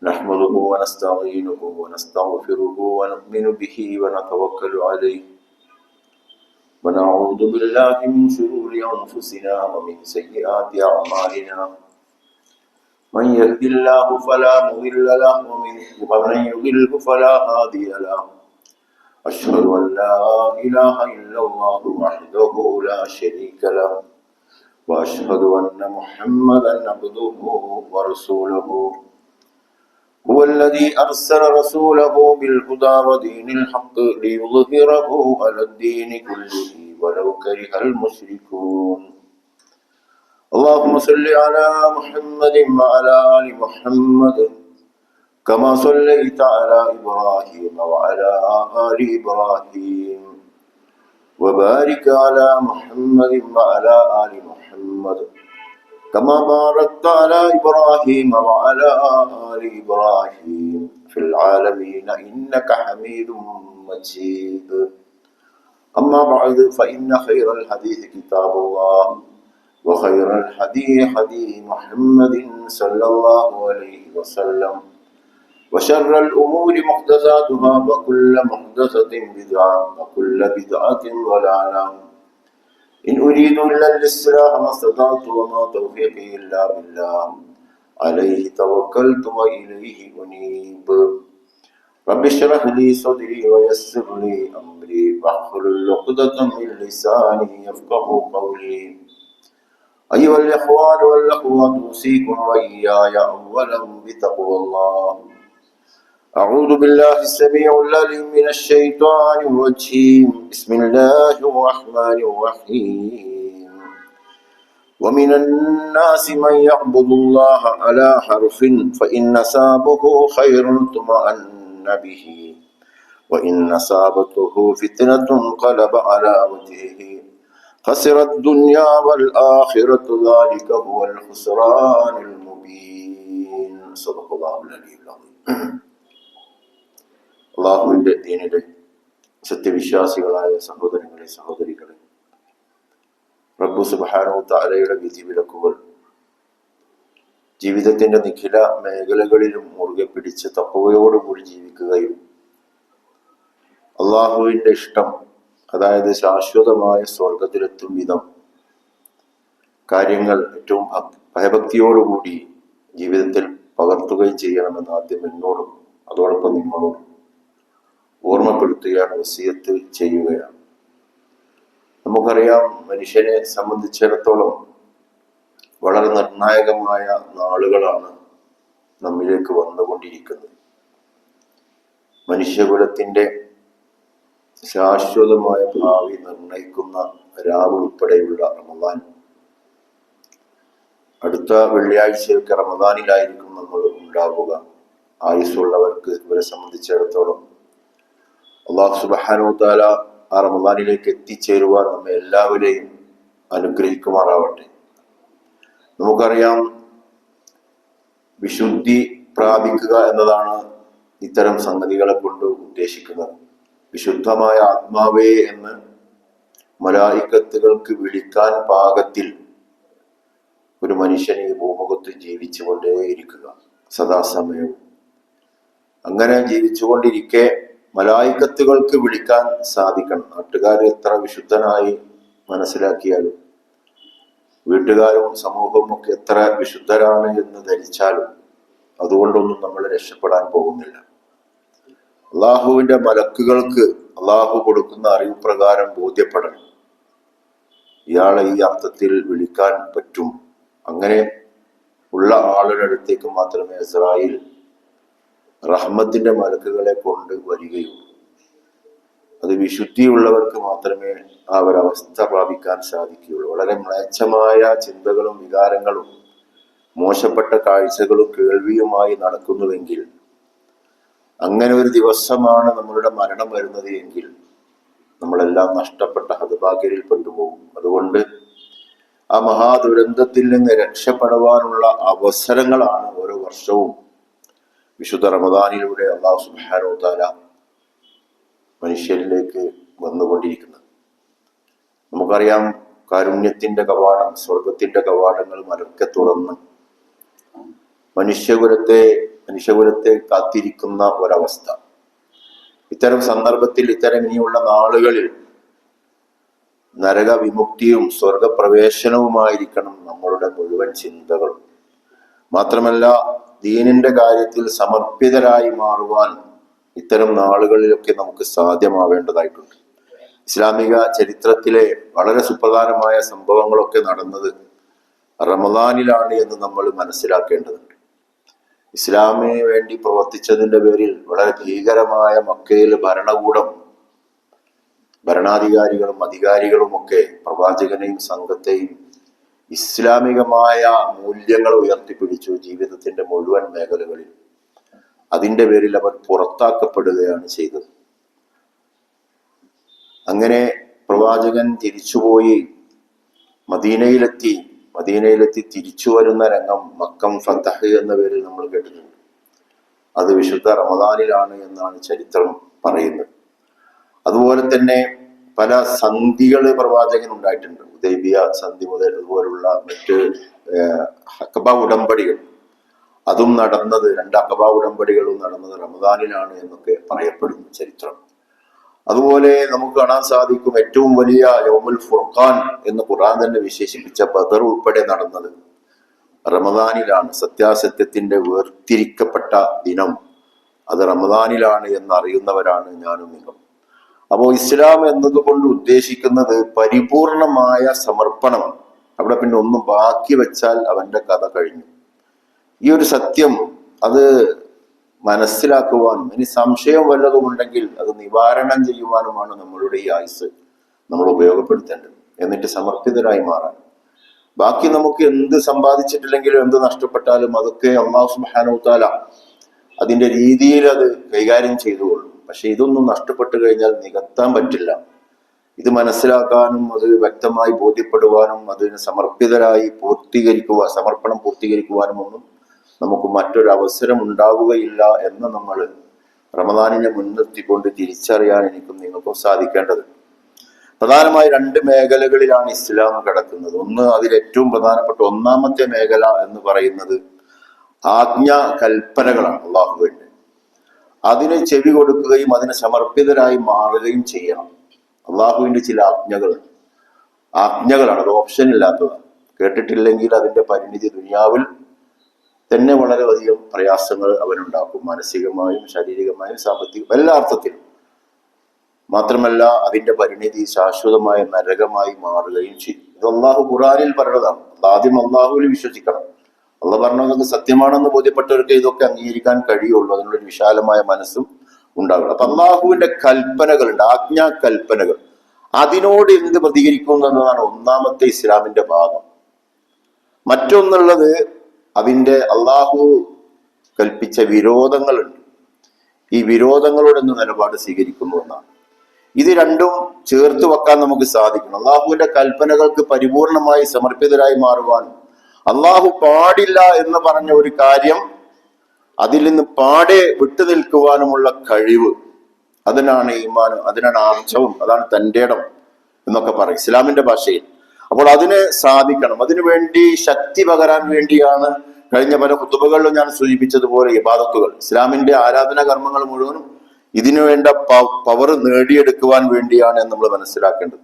نحمده ونستعينه ونستغفره ونؤمن به ونتوكل عليه ونعوذ بالله من شرور أنفسنا ومن سيئات أعمالنا من يهد الله فلا مضل له ومن يضلل فلا هادي له أشهد أن لا إله إلا الله وحده لا شريك له وأشهد أن محمدا عبده ورسوله هو الذي أرسل رسوله بالهدى ودين الحق ليظهره على الدين كله ولو كره المشركون اللهم صل على محمد وعلى آل محمد كما صليت على إبراهيم وعلى آل إبراهيم وبارك على محمد وعلى آل محمد كما باركت على إبراهيم وعلى آل إبراهيم في العالمين إنك حميد مجيد أما بعد فإن خير الحديث كتاب الله وخير الهدي هدي محمد صلى الله عليه وسلم وشر الأمور محدثاتها وكل محدثة بدعة وكل بدعة ضلالة إن أريد إلا الإصلاح ما استطعت وما توفيقي إلا بالله عليه توكلت وإليه أنيب رب اشرح لي صدري ويسر لي أمري واحلل عقدة من لساني يفقهوا قولي أيها الإخوان والأخوات أوصيكم وإياي أولا بتقوى الله أعوذ بالله السميع العليم من الشيطان الرجيم بسم الله الرحمن الرحيم ومن الناس من يعبد الله على حرف فإن أصابه خير اطمأن به وإن أصابته فتنة انقلب على وجهه خسر الدنيا والآخرة ذلك هو الخسران المبين صدق الله العلي العظيم അള്ളാഹുവിന്റെ ദീനിലെ സത്യവിശ്വാസികളായ സഹോദരങ്ങളെ സഹോദരികളെ, റബ്ബു സുബ്ഹാനഹു തആലയുടെ വിധിവിലക്കുകൾ ജീവിതത്തിന്റെ നിഖില മേഖലകളിലും മുറുകെ പിടിച്ച് തഖ്വയോടുകൂടി ജീവിക്കുകയും അള്ളാഹുവിന്റെ ഇഷ്ടം, അതായത് ശാശ്വതമായ സ്വർഗത്തിലെത്തും വിധം കാര്യങ്ങൾ ഏറ്റവും ഭയഭക്തിയോടുകൂടി ജീവിതത്തിൽ പകർത്തുകയും ചെയ്യണമെന്ന് ആദ്യം എന്നോടും അതോടൊപ്പം നിങ്ങളോടും ഓർമ്മപ്പെടുത്തുകയാണ്, വസിയത്ത് ചെയ്യുകയാണ്. നമുക്കറിയാം, മനുഷ്യനെ സംബന്ധിച്ചിടത്തോളം വളരെ നിർണായകമായ നാളുകളാണ് നമ്മിലേക്ക് വന്നുകൊണ്ടിരിക്കുന്നത്. മനുഷ്യകുലത്തിന്റെ ശാശ്വതമായ ഭാവി നിർണയിക്കുന്ന രാവ് ഉൾപ്പെടെയുള്ള റമദാൻ, അടുത്ത വെള്ളിയാഴ്ചയൊക്കെ റമദാനിലായിരിക്കും നമ്മൾ ഉണ്ടാവുക. ആയുസ്സുള്ളവർക്ക് ഇവരെ സംബന്ധിച്ചിടത്തോളം അല്ലാഹു സുബ്ഹാനഹു തആല ആ റമദാനിലേക്ക് എത്തിച്ചേരുവാൻ നമ്മെ എല്ലാവരെയും അനുഗ്രഹിക്കുമാറാവട്ടെ. നമുക്കറിയാം, വിശുദ്ധി പ്രാപിക്കുക എന്നതാണ് ഇത്തരം സംഗതികളെ കൊണ്ട് ഉദ്ദേശിക്കുന്നത്. വിശുദ്ധമായ ആത്മാവേ എന്ന് മലായിക്കത്തുകൾക്ക് വിളിക്കാൻ പാകത്തിൽ ഒരു മനുഷ്യൻ ഈ ഭൂമുഖത്ത് ജീവിച്ചുകൊണ്ടേയിരിക്കുക സദാസമയവും. അങ്ങനെ ജീവിച്ചുകൊണ്ടിരിക്കെ മലായിക്കത്തുകൾക്ക് വിളിക്കാൻ സാധിക്കണം. നാട്ടുകാർ എത്ര വിശുദ്ധനായി മനസ്സിലാക്കിയാലും, വീട്ടുകാരും സമൂഹവും ഒക്കെ എത്ര വിശുദ്ധരാണ് എന്ന് ധരിച്ചാലും അതുകൊണ്ടൊന്നും നമ്മൾ രക്ഷപ്പെടാൻ പോകുന്നില്ല. അള്ളാഹുവിന്റെ മലക്കുകൾക്ക് അള്ളാഹു കൊടുക്കുന്ന അറിവ് പ്രകാരം ബോധ്യപ്പെടണം, ഇയാളെ ഈ അർത്ഥത്തിൽ വിളിക്കാൻ പറ്റും. അങ്ങനെ ഉള്ള ആളുടെ അടുത്തേക്ക് മാത്രമേ ഇസ്രായേൽ റഹ്മത്തിന്റെ മലക്കുകളെ കൊണ്ട് വരികയുള്ളൂ. അത് വിശുദ്ധിയുള്ളവർക്ക് മാത്രമേ ആ ഒരവസ്ഥ പ്രാപിക്കാൻ സാധിക്കുകയുള്ളൂ. വളരെ മ്ലേച്ഛമായ ചിന്തകളും വികാരങ്ങളും മോശപ്പെട്ട കാഴ്ചകളും കേൾവിയുമായി നടക്കുന്നുവെങ്കിൽ, അങ്ങനെ ഒരു ദിവസമാണ് നമ്മളുടെ മരണം വരുന്നത് എങ്കിൽ നമ്മളെല്ലാം നഷ്ടപ്പെട്ട ഹതഭാഗ്യരിൽ പെട്ടുപോകും. അതുകൊണ്ട് ആ മഹാദുരന്തത്തിൽ നിന്ന് രക്ഷപ്പെടുവാനുള്ള അവസരങ്ങളാണ് ഓരോ വർഷവും വിശുദ്ധ റമദാനിലൂടെ അല്ലാഹു സുബ്ഹാനഹു തആല മനുഷ്യരിലേക്ക് വന്നുകൊണ്ടിരിക്കുന്നത്. നമുക്കറിയാം, കാരുണ്യത്തിന്റെ കവാടം, സ്വർഗത്തിന്റെ കവാടങ്ങൾ മലക്കെ തുറന്ന് മനുഷ്യകുലത്തെ മനുഷ്യകുലത്തെ കാത്തിരിക്കുന്ന ഒരവസ്ഥ. ഇത്തരം സന്ദർഭത്തിൽ, ഇത്തരം ഇനിയുള്ള നാളുകളിൽ നരക വിമുക്തിയും സ്വർഗപ്രവേശനവുമായിരിക്കണം നമ്മളുടെ മുഴുവൻ ചിന്തകളും. മാത്രമല്ല, ദീനിന്റെ കാര്യത്തിൽ സമർപ്പിതരായി മാറുവാൻ ഇത്തരം നാളുകളിലൊക്കെ നമുക്ക് സാധ്യമാവേണ്ടതായിട്ടുണ്ട്. ഇസ്ലാമിക ചരിത്രത്തിലെ വളരെ സുപ്രധാനമായ സംഭവങ്ങളൊക്കെ നടന്നത് റമദാനിലാണ് എന്ന് നമ്മൾ മനസ്സിലാക്കേണ്ടതുണ്ട്. ഇസ്ലാമിന് വേണ്ടി പ്രവർത്തിച്ചതിന്റെ പേരിൽ വളരെ ഭീകരമായ മക്കയിൽ ഭരണകൂടം, ഭരണാധികാരികളും അധികാരികളും ഒക്കെ പ്രവാചകനെയും സംഘത്തെയും ഇസ്ലാമികമായ മൂല്യങ്ങൾ ഉയർത്തിപ്പിടിച്ചു ജീവിതത്തിന്റെ മുഴുവൻ മേഖലകളിൽ. അതിന്റെ പേരിൽ അവർ പുറത്താക്കപ്പെടുകയാണ് ചെയ്തത്. അങ്ങനെ പ്രവാചകൻ തിരിച്ചുപോയി മദീനയിലെത്തി തിരിച്ചു വരുന്ന രംഗം മക്കം ഫതഹ് എന്ന പേരിൽ നമ്മൾ കേട്ടിട്ടുണ്ട്. അത് വിശുദ്ധ റമദാനിലാണ് എന്നാണ് ചരിത്രം പറയുന്നത്. അതുപോലെ തന്നെ പല സന്ധികൾ പ്രവാചകൻ ഉണ്ടായിട്ടുണ്ട്. ഹുദൈബിയ സന്ധി മുതൽ അതുപോലുള്ള മറ്റ് അഖബ ഉടമ്പടികൾ, അതും നടന്നത്, 2 അഖബ ഉടമ്പടികളും നടന്നത് റമദാനിലാണ് എന്നൊക്കെ പറയപ്പെടുന്നു ചരിത്രം. അതുപോലെ നമുക്ക് കാണാൻ സാധിക്കും ഏറ്റവും വലിയ യൗമുൽ ഫുർഖാൻ എന്ന് ഖുർആൻ തന്നെ വിശേഷിപ്പിച്ച ബദർ ഉൾപ്പെടെ നടന്നത് റമദാനിലാണ്. സത്യാസത്യത്തിന്റെ വേർതിരിക്കപ്പെട്ട ദിനം അത് റമദാനിലാണ് എന്നറിയുന്നവരാണ് ഞാനും നിങ്ങളും. അപ്പോൾ ഇസ്ലാം എന്നതുകൊണ്ട് ഉദ്ദേശിക്കുന്നത് പരിപൂർണമായ സമർപ്പണമാണ്. അവിടെ പിന്നെ ഒന്നും ബാക്കി വെച്ചാൽ അവന്റെ കഥ കഴിഞ്ഞു. ഈ ഒരു സത്യം അത് മനസ്സിലാക്കുവാനും ഇനി സംശയം വല്ലതും ഉണ്ടെങ്കിൽ അത് നിവാരണം ചെയ്യുവാനുമാണ് നമ്മളുടെ ഈ ആയുസ് നമ്മൾ ഉപയോഗപ്പെടുത്തേണ്ടത്. എന്നിട്ട് സമർപ്പിതരായി മാറാൻ. ബാക്കി നമുക്ക് എന്ത് സമ്പാദിച്ചിട്ടില്ലെങ്കിലും എന്ത് നഷ്ടപ്പെട്ടാലും അതൊക്കെ അല്ലാഹു സുബ്ഹാനഹു വ തആല അതിന്റെ രീതിയിൽ അത് കൈകാര്യം ചെയ്തുകൊള്ളും. പക്ഷെ ഇതൊന്നും നഷ്ടപ്പെട്ടു കഴിഞ്ഞാൽ നികത്താൻ പറ്റില്ല. ഇത് മനസ്സിലാക്കാനും അത് വ്യക്തമായി ബോധ്യപ്പെടുവാനും അതിന് സമർപ്പിതരായി സമർപ്പണം പൂർത്തീകരിക്കുവാനും ഒന്നും നമുക്ക് മറ്റൊരു അവസരം ഉണ്ടാവുകയില്ല എന്ന് നമ്മൾ റമദാനിനെ മുൻനിർത്തിക്കൊണ്ട് തിരിച്ചറിയാൻ എനിക്കും നിങ്ങൾക്കും സാധിക്കേണ്ടത്. പ്രധാനമായി 2 മേഖലകളിലാണ് ഇസ്ലാം കിടക്കുന്നത്. ഒന്ന്, അതിലേറ്റവും പ്രധാനപ്പെട്ട ഒന്നാമത്തെ മേഖല എന്ന് പറയുന്നത് ആജ്ഞാ കൽപ്പനകളാണ്. അള്ളാഹുവിന്റെ അതിന് ചെവി കൊടുക്കുകയും അതിന് സമർപ്പിതരായി മാറുകയും ചെയ്യണം. അള്ളാഹുവിന്റെ ചില ആജ്ഞകളാണ്, അത് ഓപ്ഷൻ ഇല്ലാത്തതാണ്. കേട്ടിട്ടില്ലെങ്കിൽ അതിന്റെ പരിണിതി ദുനിയാവിൽ തന്നെ വളരെയധികം പ്രയാസങ്ങൾ അവനുണ്ടാക്കും, മാനസികമായും ശാരീരികമായും സാമ്പത്തികം എല്ലാ അർത്ഥത്തിലും. മാത്രമല്ല അതിന്റെ പരിണിതി ശാശ്വതമായ നരകമായി മാറുകയും ചെയ്യും. ഇത് അള്ളാഹു ഖുർആനിൽ പറഞ്ഞതാണ്. ആദ്യം അള്ളാഹുവിൽ വിശ്വസിക്കണം. അള്ളാഹ് പറഞ്ഞതൊക്കെ സത്യമാണെന്ന് ബോധ്യപ്പെട്ടവർക്ക് ഇതൊക്കെ അംഗീകരിക്കാൻ കഴിയുള്ളൂ. അതിനുള്ളൊരു വിശാലമായ മനസ്സും ഉണ്ടാകണം. അപ്പൊ അള്ളാഹുവിന്റെ കൽപ്പനകളുണ്ട്, ആജ്ഞാ കൽപ്പനകൾ. അതിനോട് എന്ത് പ്രതികരിക്കുന്നു എന്നതാണ് ഒന്നാമത്തെ ഇസ്ലാമിന്റെ ഭാഗം. മറ്റൊന്നുള്ളത് അതിന്റെ അള്ളാഹു കൽപ്പിച്ച വിരോധങ്ങളുണ്ട്. ഈ വിരോധങ്ങളോട് എന്ത് നിലപാട് സ്വീകരിക്കുന്നു എന്നാണ്. ഇത് രണ്ടും ചേർത്ത് വെക്കാൻ നമുക്ക് സാധിക്കണം. അള്ളാഹുവിന്റെ കൽപ്പനകൾക്ക് പരിപൂർണമായി സമർപ്പിതരായി മാറുവാനും അള്ളാഹു പാടില്ല എന്ന് പറഞ്ഞ ഒരു കാര്യം അതിൽ നിന്ന് പാടെ വിട്ടുനിൽക്കുവാനുമുള്ള കഴിവ്, അതിനാണ് ഈമാനും, അതിനാണ് ആർജവും, അതാണ് തന്റെ ഇടം എന്നൊക്കെ പറയും ഇസ്ലാമിന്റെ ഭാഷയിൽ. അപ്പോൾ അതിന് സാധിക്കണം. അതിനുവേണ്ടി ശക്തി പകരാൻ വേണ്ടിയാണ് കഴിഞ്ഞ പല ഖുതുബകളിലും ഞാൻ സൂചിപ്പിച്ചതുപോലെ ഇബാദത്തുകൾ, ഇസ്ലാമിന്റെ ആരാധനാ കർമ്മങ്ങൾ മുഴുവനും ഇതിനു വേണ്ട പവർ നേടിയെടുക്കുവാൻ വേണ്ടിയാണ് എന്ന് നമ്മൾ മനസ്സിലാക്കേണ്ടത്.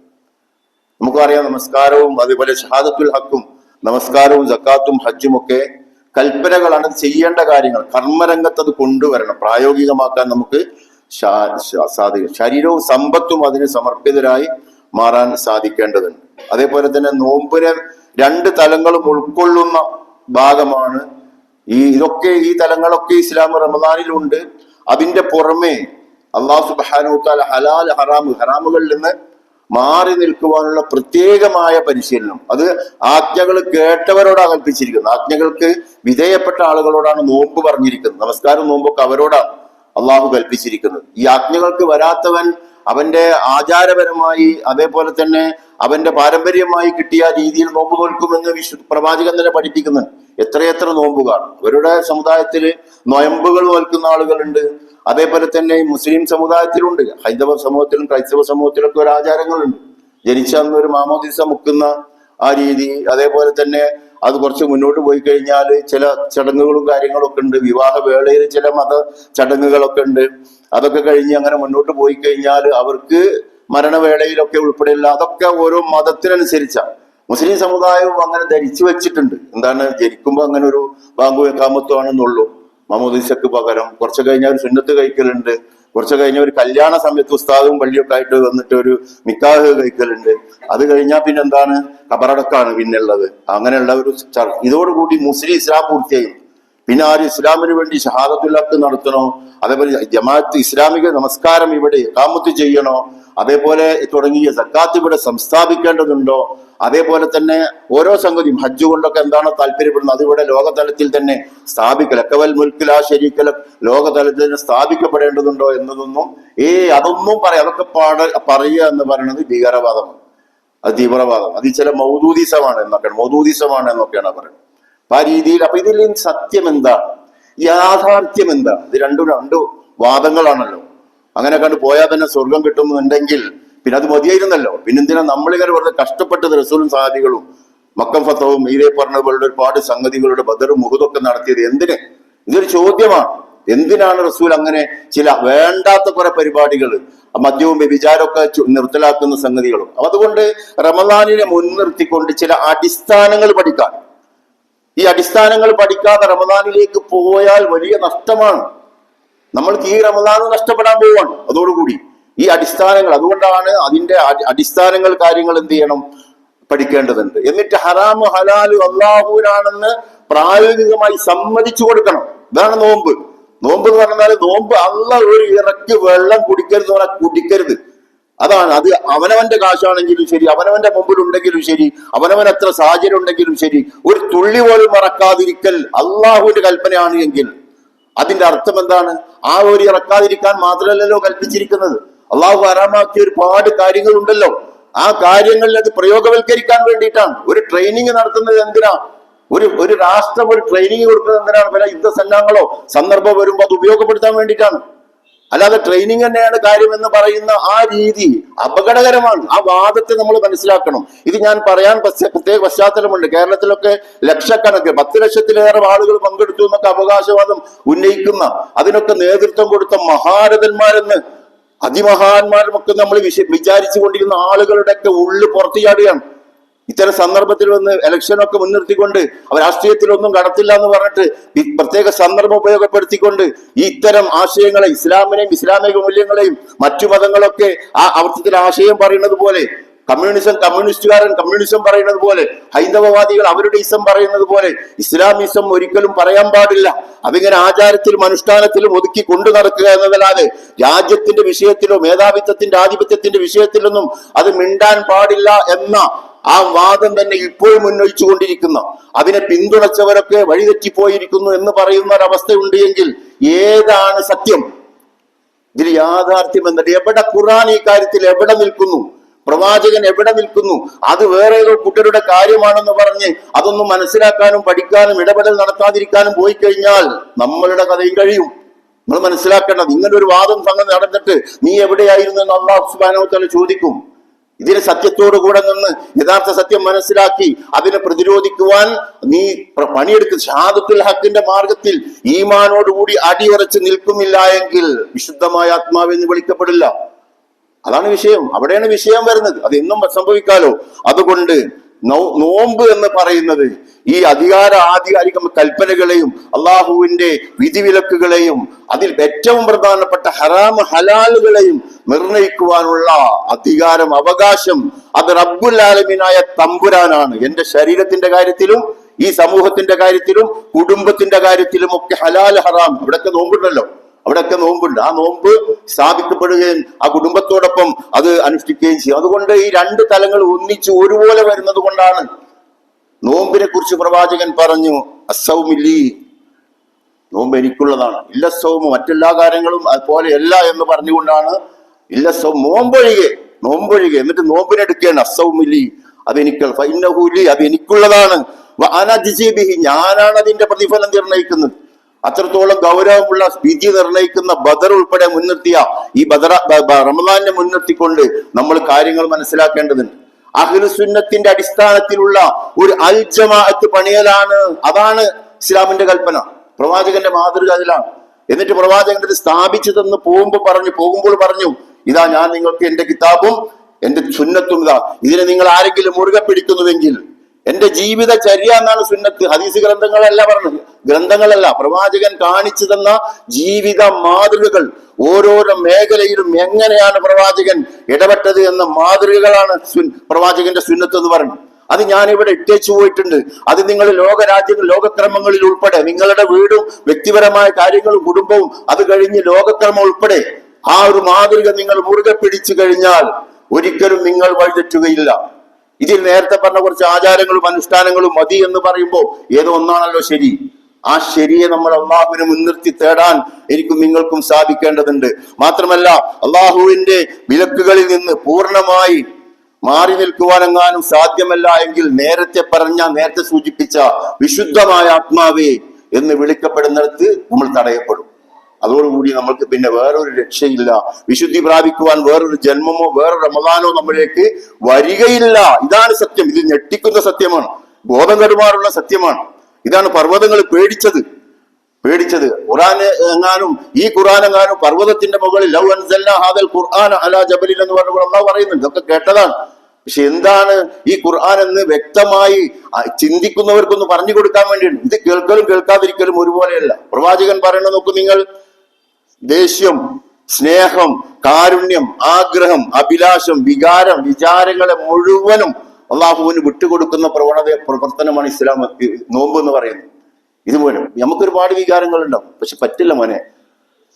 നമുക്കറിയാം, നമസ്കാരവും അതുപോലെ ഷഹാദത്തുൽ ഹക്കും, നമസ്കാരവും സക്കാത്തും ഹജ്ജും ഒക്കെ കൽപ്പനകളാണ്, ചെയ്യേണ്ട കാര്യങ്ങൾ. കർമ്മരംഗത്ത് അത് കൊണ്ടുവരണം, പ്രായോഗികമാക്കാൻ നമുക്ക് സാധിക്കും. ശരീരവും സമ്പത്തും അതിന് സമർപ്പിതരായി മാറാൻ സാധിക്കേണ്ടതുണ്ട്. അതേപോലെ തന്നെ നോമ്പിനെ 2 തലങ്ങളും ഉൾക്കൊള്ളുന്ന ഭാഗമാണ് ഈ തലങ്ങളൊക്കെ ഇസ്ലാം റമദാനിലുണ്ട്. അതിന്റെ പുറമെ അല്ലാഹു സുബ്ഹാനഹു വ തആല ഹലാൽ ഹറാമുകളിൽ നിന്ന് മാറി നിൽക്കുവാനുള്ള പ്രത്യേകമായ പരിശീലനം അത് ആജ്ഞകൾ കേട്ടവരോടാണ് കൽപ്പിച്ചിരിക്കുന്നത്. ആജ്ഞകൾക്ക് വിധേയപ്പെട്ട ആളുകളോടാണ് നോമ്പ് പറഞ്ഞിരിക്കുന്നത്. നമസ്കാരം നോമ്പൊക്കെ അവരോടാണ് അള്ളാഹു കൽപ്പിച്ചിരിക്കുന്നത്. ഈ ആജ്ഞകൾക്ക് വരാത്തവൻ അവന്റെ ആചാരപരമായി അതേപോലെ തന്നെ അവന്റെ പാരമ്പര്യമായി കിട്ടിയ രീതിയിൽ നോമ്പ് നോൽക്കുമെന്ന് പ്രവാചകൻ തന്നെ പഠിപ്പിക്കുന്നുണ്ട്. എത്രയെത്ര നോമ്പുകാർ അവരുടെ സമുദായത്തിൽ നൊയമ്പുകൾ നോൽക്കുന്ന ആളുകളുണ്ട്. അതേപോലെ തന്നെ മുസ്ലിം സമുദായത്തിലുണ്ട്, ഹൈന്ദവ സമൂഹത്തിലും ക്രൈസ്തവ സമൂഹത്തിലൊക്കെ ഒരു ആചാരങ്ങളുണ്ട്. ജനിച്ച അന്ന് ഒരു മാമോദിസ മുക്കുന്ന ആ രീതി, അതേപോലെ തന്നെ അത് കുറച്ച് മുന്നോട്ട് പോയി കഴിഞ്ഞാൽ ചില ചടങ്ങുകളും കാര്യങ്ങളൊക്കെ ഉണ്ട്. വിവാഹ വേളയിൽ ചില മത ചടങ്ങുകളൊക്കെ ഉണ്ട്. അതൊക്കെ കഴിഞ്ഞ് അങ്ങനെ മുന്നോട്ട് പോയി കഴിഞ്ഞാൽ അവർക്ക് മരണവേളയിലൊക്കെ ഉൾപ്പെടെയുള്ള അതൊക്കെ ഓരോ മതത്തിനനുസരിച്ചാണ്. മുസ്ലിം സമുദായവും അങ്ങനെ ധരിച്ചു വെച്ചിട്ടുണ്ട്. എന്താണ്, ജനിക്കുമ്പോൾ അങ്ങനെ ഒരു ബാങ്കു വെക്കാമത്വമാണെന്നുള്ളൂ. മമൂദിസക്ക് പകരം കുറച്ച് കഴിഞ്ഞാൽ ഒരു സുന്നത്ത് കഴിക്കലുണ്ട്. കുറച്ച് കഴിഞ്ഞ ഒരു കല്യാണ സമയത്ത് ഉസ്താദും പള്ളിയൊക്കെ ആയിട്ട് വന്നിട്ട് ഒരു നിക്കാഹ് കഴിക്കലുണ്ട്. അത് കഴിഞ്ഞാൽ പിന്നെ എന്താണ്, ഖബറടക്കാണ് പിന്നുള്ളത്. അങ്ങനെയുള്ള ഒരു ഇതോടുകൂടി മുസ്ലിം ഇസ്ലാം പൂർത്തിയായി. പിന്നെ ആര് ഇസ്ലാമിന് വേണ്ടി ഷഹാദത്തുൽ ഹഖ് നടത്തണോ, അതേപോലെ ജമാഅത്ത് ഇസ്ലാമിക നമസ്കാരം ഇവിടെ ഇഖാമത്ത് ചെയ്യണോ, അതേപോലെ തുടങ്ങിയ സക്കാത്ത് ഇവിടെ സംസ്ഥാപിക്കേണ്ടതുണ്ടോ, അതേപോലെ തന്നെ ഓരോ സംഗതിയും ഹജ്ജ് കൊണ്ടൊക്കെ എന്താണോ താല്പര്യപ്പെടുന്നത് അതിവിടെ ലോകതലത്തിൽ തന്നെ സ്ഥാപിക്കൽ മുൽക്കിലാ ശരീക്കൽ ലോകതലത്തിൽ തന്നെ സ്ഥാപിക്കപ്പെടേണ്ടതുണ്ടോ എന്നതൊന്നും അതൊന്നും അതൊക്കെ പറയുക എന്ന് പറയുന്നത് ഭീകരവാദമാണ്, അത് തീവ്രവാദം, അത് ചില മൗദൂദിസമാണ് എന്നൊക്കെയാണ് പറയുന്നത്. അപ്പൊ ആ രീതിയിൽ അപ്പൊ ഇതിൽ സത്യം എന്താണ്, യാഥാർത്ഥ്യം എന്താണ്? ഇത് രണ്ടു വാദങ്ങളാണല്ലോ. അങ്ങനെ കണ്ട് പോയാൽ തന്നെ സ്വർഗം കിട്ടുന്നുണ്ടെങ്കിൽ പിന്നെ അത് മതിയായിരുന്നല്ലോ. പിന്നെന്തിനാ നമ്മളിങ്ങനെ വെറുതെ കഷ്ടപ്പെട്ടത്? റസൂലും സഹാബികളും മക്കം ഫത്തവും ഇതേ പറഞ്ഞതുപോലുള്ള ഒരുപാട് സംഗതികളുടെ ബദറും മുഹദൊക്കെ നടത്തിയത് എന്തിന്? ഇതൊരു ചോദ്യമാണ്. എന്തിനാണ് റസൂൽ അങ്ങനെ ചില വേണ്ടാത്ത കുറെ പരിപാടികൾ, മദ്യവും വ്യഭിചാരമൊക്കെ നിർത്തലാക്കുന്ന സംഗതികളും? അതുകൊണ്ട് റമദാനിനെ മുൻനിർത്തിക്കൊണ്ട് ചില അടിസ്ഥാനങ്ങൾ പഠിക്കാൻ, ഈ അടിസ്ഥാനങ്ങൾ പഠിക്കാതെ റമദാനിലേക്ക് പോയാൽ വലിയ നഷ്ടമാണ്. നമ്മൾക്ക് ഈ റമദാനും നഷ്ടപ്പെടാൻ പോവുകയാണ്. അതോടുകൂടി ഈ അടിസ്ഥാനങ്ങൾ, അതുകൊണ്ടാണ് അതിന്റെ അടിസ്ഥാനങ്ങൾ കാര്യങ്ങൾ എന്ത് ചെയ്യണം, പഠിക്കേണ്ടതുണ്ട്. എന്നിട്ട് ഹറാമു ഹലാലു അള്ളാഹുവിനാണെന്ന് പ്രായോഗികമായി സമ്മതിച്ചു കൊടുക്കണം. ഇതാണ് നോമ്പ്. നോമ്പ് എന്ന് പറഞ്ഞാൽ നോമ്പ് അള്ളാഹ് ഒരു ഇറക്കി വെള്ളം കുടിക്കരുത് എന്ന് പറഞ്ഞാൽ കുടിക്കരുത്. അതാണ്. അത് അവനവന്റെ കാശാണെങ്കിലും ശരി, അവനവന്റെ മുമ്പിൽ ഉണ്ടെങ്കിലും ശരി, അവനവൻ എത്ര സാഹചര്യം ഉണ്ടെങ്കിലും ശരി, ഒരു തുള്ളി പോലും മറക്കാതിരിക്കൽ അള്ളാഹുവിന്റെ കൽപ്പനയാണ് എങ്കിൽ അതിന്റെ അർത്ഥം എന്താണ്? ആ ഒരു ഇറക്കാതിരിക്കാൻ മാത്രമല്ലല്ലോ കൽപ്പിച്ചിരിക്കുന്നത്. അള്ളാഹു ഹറാമാക്കിയ ഒരുപാട് കാര്യങ്ങൾ ഉണ്ടല്ലോ. ആ കാര്യങ്ങളിൽ അത് പ്രയോഗവൽക്കരിക്കാൻ വേണ്ടിയിട്ടാണ്. ഒരു ട്രെയിനിങ് നടത്തുന്നത് എന്തിനാ? ഒരു രാഷ്ട്രം ഒരു ട്രെയിനിങ് കൊടുക്കുന്നത് എന്തിനാണ്? പല യുദ്ധസന്നാഹങ്ങളോ സന്ദർഭം വരുമ്പോൾ അത് ഉപയോഗപ്പെടുത്താൻ വേണ്ടിയിട്ടാണ്. അല്ലാതെ ട്രെയിനിങ് തന്നെയാണ് കാര്യം എന്ന് പറയുന്ന ആ രീതി അപകടകരമാണ്. ആ വാദത്തെ നമ്മൾ മനസ്സിലാക്കണം. ഇത് ഞാൻ പറയാൻ പ്രത്യേക പശ്ചാത്തലമുണ്ട്. കേരളത്തിലൊക്കെ ലക്ഷക്കണക്ക് 10 ലക്ഷത്തിലേറെ ആളുകൾ പങ്കെടുത്തു എന്നൊക്കെ അവകാശവാദം ഉന്നയിക്കുന്ന, അതിനൊക്കെ നേതൃത്വം കൊടുത്ത മഹാരഥന്മാരെന്ന് അതിമഹാന്മാരുമൊക്കെ നമ്മൾ വിചാരിച്ചു കൊണ്ടിരുന്ന ആളുകളുടെയൊക്കെ ഉള്ളു പുറത്തു ചാടുകയാണ്. ഇത്തരം സന്ദർഭത്തിൽ വന്ന് ഇലക്ഷനൊക്കെ മുൻനിർത്തിക്കൊണ്ട് അവർ രാഷ്ട്രീയത്തിലൊന്നും കടത്തില്ല എന്ന് പറഞ്ഞിട്ട് പ്രത്യേക സന്ദർഭം ഉപയോഗപ്പെടുത്തിക്കൊണ്ട് ഈ ഇത്തരം ആശയങ്ങളെ, ഇസ്ലാമിനെയും ഇസ്ലാമിക മൂല്യങ്ങളെയും മറ്റു മതങ്ങളൊക്കെ ആ അർത്ഥത്തിൽ ആശയം പറയുന്നത് പോലെ, കമ്മ്യൂണിസ്റ്റുകാരൻ കമ്മ്യൂണിസം പറയുന്നത് പോലെ, ഹൈന്ദവവാദികൾ അവരുടെ ഇസം പറയുന്നത് പോലെ ഇസ്ലാമിസം ഒരിക്കലും പറയാൻ പാടില്ല. അതിങ്ങനെ ആചാരത്തിലും അനുഷ്ഠാനത്തിലും ഒതുക്കി കൊണ്ടു നടക്കുക എന്നതല്ലാതെ രാജ്യത്തിന്റെ വിഷയത്തിലോ മേധാവിത്വത്തിന്റെ ആധിപത്യത്തിന്റെ വിഷയത്തിലൊന്നും അത് മിണ്ടാൻ പാടില്ല എന്ന ആ വാദം തന്നെ ഇപ്പോഴും ഉന്നയിച്ചു കൊണ്ടിരിക്കുന്ന, അതിനെ പിന്തുണച്ചവരൊക്കെ വഴിതെറ്റിപ്പോയിരിക്കുന്നു എന്ന് പറയുന്ന ഒരവസ്ഥയുണ്ട് എങ്കിൽ ഏതാണ് സത്യം? ഇതിൽ യാഥാർത്ഥ്യം എന്നിട്ട് എവിടെ ഖുർആൻ ഈ കാര്യത്തിൽ എവിടെ നിൽക്കുന്നു? പ്രവാചകൻ എവിടെ നിൽക്കുന്നു? അത് വേറെ ഏതോ കുട്ടികളുടെ കാര്യമാണെന്ന് പറഞ്ഞ് അതൊന്നും മനസ്സിലാക്കാനും പഠിക്കാനും ഇടപെടൽ നടത്താതിരിക്കാനും പോയി കഴിഞ്ഞാൽ നമ്മളുടെ കഥയും കഴിയും. നമ്മൾ മനസ്സിലാക്കേണ്ടത്, ഇങ്ങനെ ഒരു വാദം സംഗതി നടന്നിട്ട് നീ എവിടെയായിരുന്നു എന്ന് അല്ലാഹു സുബ്ഹാനഹു വ തആല ചോദിക്കും. ഇതിന് സത്യത്തോടു കൂടെ നിന്ന് യഥാർത്ഥ സത്യം മനസ്സിലാക്കി അതിനെ പ്രതിരോധിക്കുവാൻ നീ പണിയെടുക്കുക. ഷഹാദത്തുൽ ഹഖിന്റെ മാർഗത്തിൽ ഈമാനോടുകൂടി അടിയുറച്ച് നിൽക്കുന്നില്ല എങ്കിൽ വിശുദ്ധമായ ആത്മാവെന്ന് വിളിക്കപ്പെടില്ല. അതാണ് വിഷയം. അവിടെയാണ് വിഷയം വരുന്നത്. അത് എന്നും സംഭവിക്കാലോ. അതുകൊണ്ട് നോമ്പ് എന്ന് പറയുന്നത് ഈ ആധികാരിക കൽപ്പനകളെയും അള്ളാഹുവിന്റെ വിധിവിലക്കുകളെയും അതിൽ ഏറ്റവും പ്രധാനപ്പെട്ട ഹറാം ഹലാലുകളെയും നിർണയിക്കുവാനുള്ള അധികാരം, അവകാശം അത് റബ്ബുൽ ആലമീനായ തമ്പുരാനാണ്. എന്റെ ശരീരത്തിന്റെ കാര്യത്തിലും ഈ സമൂഹത്തിന്റെ കാര്യത്തിലും കുടുംബത്തിന്റെ കാര്യത്തിലും ഒക്കെ ഹലാൽ ഹറാം അവിടെയൊക്കെ നോമ്പുണ്ടല്ലോ. അവിടെയൊക്കെ നോമ്പുണ്ട്. ആ നോമ്പ് സ്ഥാപിക്കപ്പെടുകയും ആ കുടുംബത്തോടൊപ്പം അത് അനുഷ്ഠിക്കുകയും ചെയ്യും. അതുകൊണ്ട് ഈ 2 തലങ്ങൾ ഒന്നിച്ച് ഒരുപോലെ വരുന്നത് കൊണ്ടാണ് നോമ്പിനെ കുറിച്ച് പ്രവാചകൻ പറഞ്ഞു, അസ്സൗമില്ലി, നോമ്പ് എനിക്കുള്ളതാണ്. ഇല്ല സൗമ്, മറ്റെല്ലാ കാര്യങ്ങളും അതുപോലെയല്ല എന്ന് പറഞ്ഞുകൊണ്ടാണ് ഇല്ല സൗം, നോമ്പൊഴികെ എന്നിട്ട് നോമ്പിനെടുക്കുകയാണ്. അസ്സൗമില്ലി, അത് എനിക്കുള്ള, ഫഇന്നഹുലി, അത് എനിക്കുള്ളതാണ്. ഞാനാണ് അതിന്റെ പ്രതിഫലം നിർണ്ണയിക്കുന്നത്. അത്രത്തോളം ഗൗരവമുള്ള വിധി നിർണ്ണയിക്കുന്ന ബദർ ഉൾപ്പെടെ മുൻനിർത്തിയ ഈ റമദാനിനെ മുൻനിർത്തിക്കൊണ്ട് നമ്മൾ കാര്യങ്ങൾ മനസ്സിലാക്കേണ്ടതുണ്ട്. അഹ്ലുസുന്നത്തിന്റെ അടിസ്ഥാനത്തിലുള്ള ഒരു അൽ ജമാഅത്ത് പണിയലാണ്. അതാണ് ഇസ്ലാമിന്റെ കൽപ്പന. പ്രവാചകന്റെ മാതൃക അതിലാണ്. എന്നിട്ട് പ്രവാചകന്റെ സ്ഥാപിച്ചു തന്ന് പോകുമ്പോൾ പറഞ്ഞു, ഇതാ ഞാൻ നിങ്ങൾക്ക് എന്റെ കിതാബും എന്റെ സുന്നത്തും ഇതാ, ഇതിനെ നിങ്ങൾ ആരെങ്കിലും മുറുകെ പിടിക്കുന്നുവെങ്കിൽ, എന്റെ ജീവിതചര്യ എന്നാണ് സുന്നത്ത്. ഹദീസ് ഗ്രന്ഥങ്ങളല്ല പറഞ്ഞത്, ഗ്രന്ഥങ്ങളല്ല, പ്രവാചകൻ കാണിച്ചു തന്ന ജീവിത മാതൃകകൾ. ഓരോരോ മേഖലയിലും എങ്ങനെയാണ് പ്രവാചകൻ ഇടപെട്ടത് എന്ന മാതൃകകളാണ് പ്രവാചകന്റെ സുന്നത്ത് എന്ന് പറയുന്നത്. അത് ഞാനിവിടെ ഇട്ടേച്ചു പോയിട്ടുണ്ട്. അത് നിങ്ങൾ ലോകരാജ്യങ്ങൾ, ലോകക്രമങ്ങളിൽ ഉൾപ്പെടെ, നിങ്ങളുടെ വീടും വ്യക്തിപരമായ കാര്യങ്ങളും കുടുംബവും, അത് കഴിഞ്ഞ് ലോകക്രമം ഉൾപ്പെടെ ആ ഒരു മാതൃക നിങ്ങൾ മുറുകെ പിടിച്ചു കഴിഞ്ഞാൽ ഒരിക്കലും നിങ്ങൾ വഴിതെറ്റുകയില്ല. ഇതിൽ നേരത്തെ പറഞ്ഞ കുറച്ച് ആചാരങ്ങളും അനുഷ്ഠാനങ്ങളും മതി എന്ന് പറയുമ്പോൾ ഏതോ ഒന്നാണല്ലോ ശരി. ആ ശരിയെ നമ്മൾ അള്ളാഹുവിനെ മുൻനിർത്തി തേടാൻ എനിക്കും നിങ്ങൾക്കും സാധിക്കേണ്ടതുണ്ട്. മാത്രമല്ല, അള്ളാഹുവിന്റെ വിലക്കുകളിൽ നിന്ന് പൂർണ്ണമായി മാറി നിൽക്കുവാനെങ്ങാനും സാധ്യമല്ല എങ്കിൽ നേരത്തെ സൂചിപ്പിച്ച വിശുദ്ധമായ ആത്മാവേ എന്ന് വിളിക്കപ്പെടുന്നിടത്ത് നമ്മൾ തടയപ്പെടും. അതോടുകൂടി നമ്മൾക്ക് പിന്നെ വേറൊരു രക്ഷയില്ല. വിശുദ്ധി പ്രാപിക്കുവാൻ വേറൊരു ജന്മമോ വേറൊരു റമദാനോ നമ്മളിലേക്ക് വരികയില്ല. ഇതാണ് സത്യം. ഇത് ഞെട്ടിക്കുന്ന സത്യമാണ്, ബോധം കെടുമാറുള്ള സത്യമാണ്. ഇതാണ് പർവ്വതങ്ങൾ പേടിച്ചത്. ഈ ഖുർആൻ എങ്ങാനും പർവ്വതത്തിന്റെ മുകളിൽ ലൗ അൻസൽനാ ഹാദൽ ഖുർആന അലാ ജബലിൻ എന്ന് പറഞ്ഞപ്പോൾ അല്ലാഹു പറയുന്നുണ്ട്. ഇതൊക്കെ കേട്ടതാണ്. പക്ഷെ എന്താണ് ഈ ഖുർആൻ എന്ന് വ്യക്തമായി ചിന്തിക്കുന്നവർക്കൊന്ന് പറഞ്ഞു കൊടുക്കാൻ വേണ്ടിയാണ്. ഇത് കേൾക്കലും കേൾക്കാതിരിക്കലും ഒരുപോലെയല്ല. പ്രവാചകൻ പറയുന്നത് നോക്കൂ നിങ്ങൾ, ദേഷ്യം, സ്നേഹം, കാരുണ്യം, ആഗ്രഹം, അഭിലാഷം, വികാരം, വിചാരങ്ങളെ മുഴുവനും അള്ളാഹുവിന് വിട്ടുകൊടുക്കുന്ന പ്രവർത്തനമാണ് ഇസ്ലാം, നോമ്പ് എന്ന് പറയുന്നത്. ഇതുപോലെ നമുക്കൊരുപാട് വികാരങ്ങൾ ഉണ്ടാവും, പക്ഷെ പറ്റില്ല മോനെ.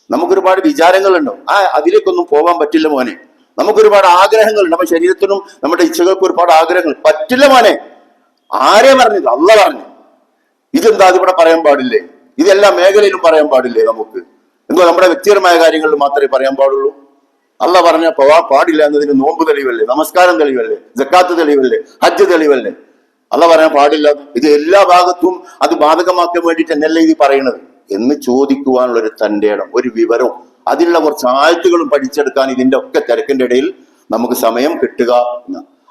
നമുക്കൊരുപാട് വിചാരങ്ങൾ ഉണ്ടാവും, അതിലേക്കൊന്നും പോകാൻ പറ്റില്ല മോനെ. നമുക്കൊരുപാട് ആഗ്രഹങ്ങളുണ്ട്, നമ്മുടെ ശരീരത്തിനും നമ്മുടെ ഇച്ഛകൾക്കും ഒരുപാട് ആഗ്രഹങ്ങൾ. പറ്റില്ല മോനെ. ആരെ പറഞ്ഞില്ല? അള്ള പറഞ്ഞു. ഇതെന്താ അതിവിടെ പറയാൻ പാടില്ലേ? ഇതെല്ലാ മേഖലയിലും പറയാൻ പാടില്ലേ? നമുക്ക് എന്തോ നമ്മുടെ വ്യക്തിപരമായ കാര്യങ്ങളിൽ മാത്രമേ പറയാൻ പാടുള്ളൂ? അള്ള പറഞ്ഞ പോവാൻ പാടില്ല എന്നതിന് നോമ്പ് തെളിവല്ലേ, നമസ്കാരം തെളിവല്ലേ, സക്കാത്ത് തെളിവല്ലേ, ഹജ്ജ് തെളിവല്ലേ? അള്ള പറയാൻ പാടില്ല. ഇത് എല്ലാ ഭാഗത്തും അത് ബാധകമാക്കാൻ വേണ്ടിയിട്ട് എന്നല്ല ഇത് പറയണത് എന്ന് ചോദിക്കുവാനുള്ള ഒരു തന്റെ ഇടം, ഒരു വിവരവും, അതിലുള്ള കുറച്ച് ആയത്തുകളും പഠിച്ചെടുക്കാൻ ഇതിന്റെ ഒക്കെ തിരക്കിന്റെ ഇടയിൽ നമുക്ക് സമയം കിട്ടുക.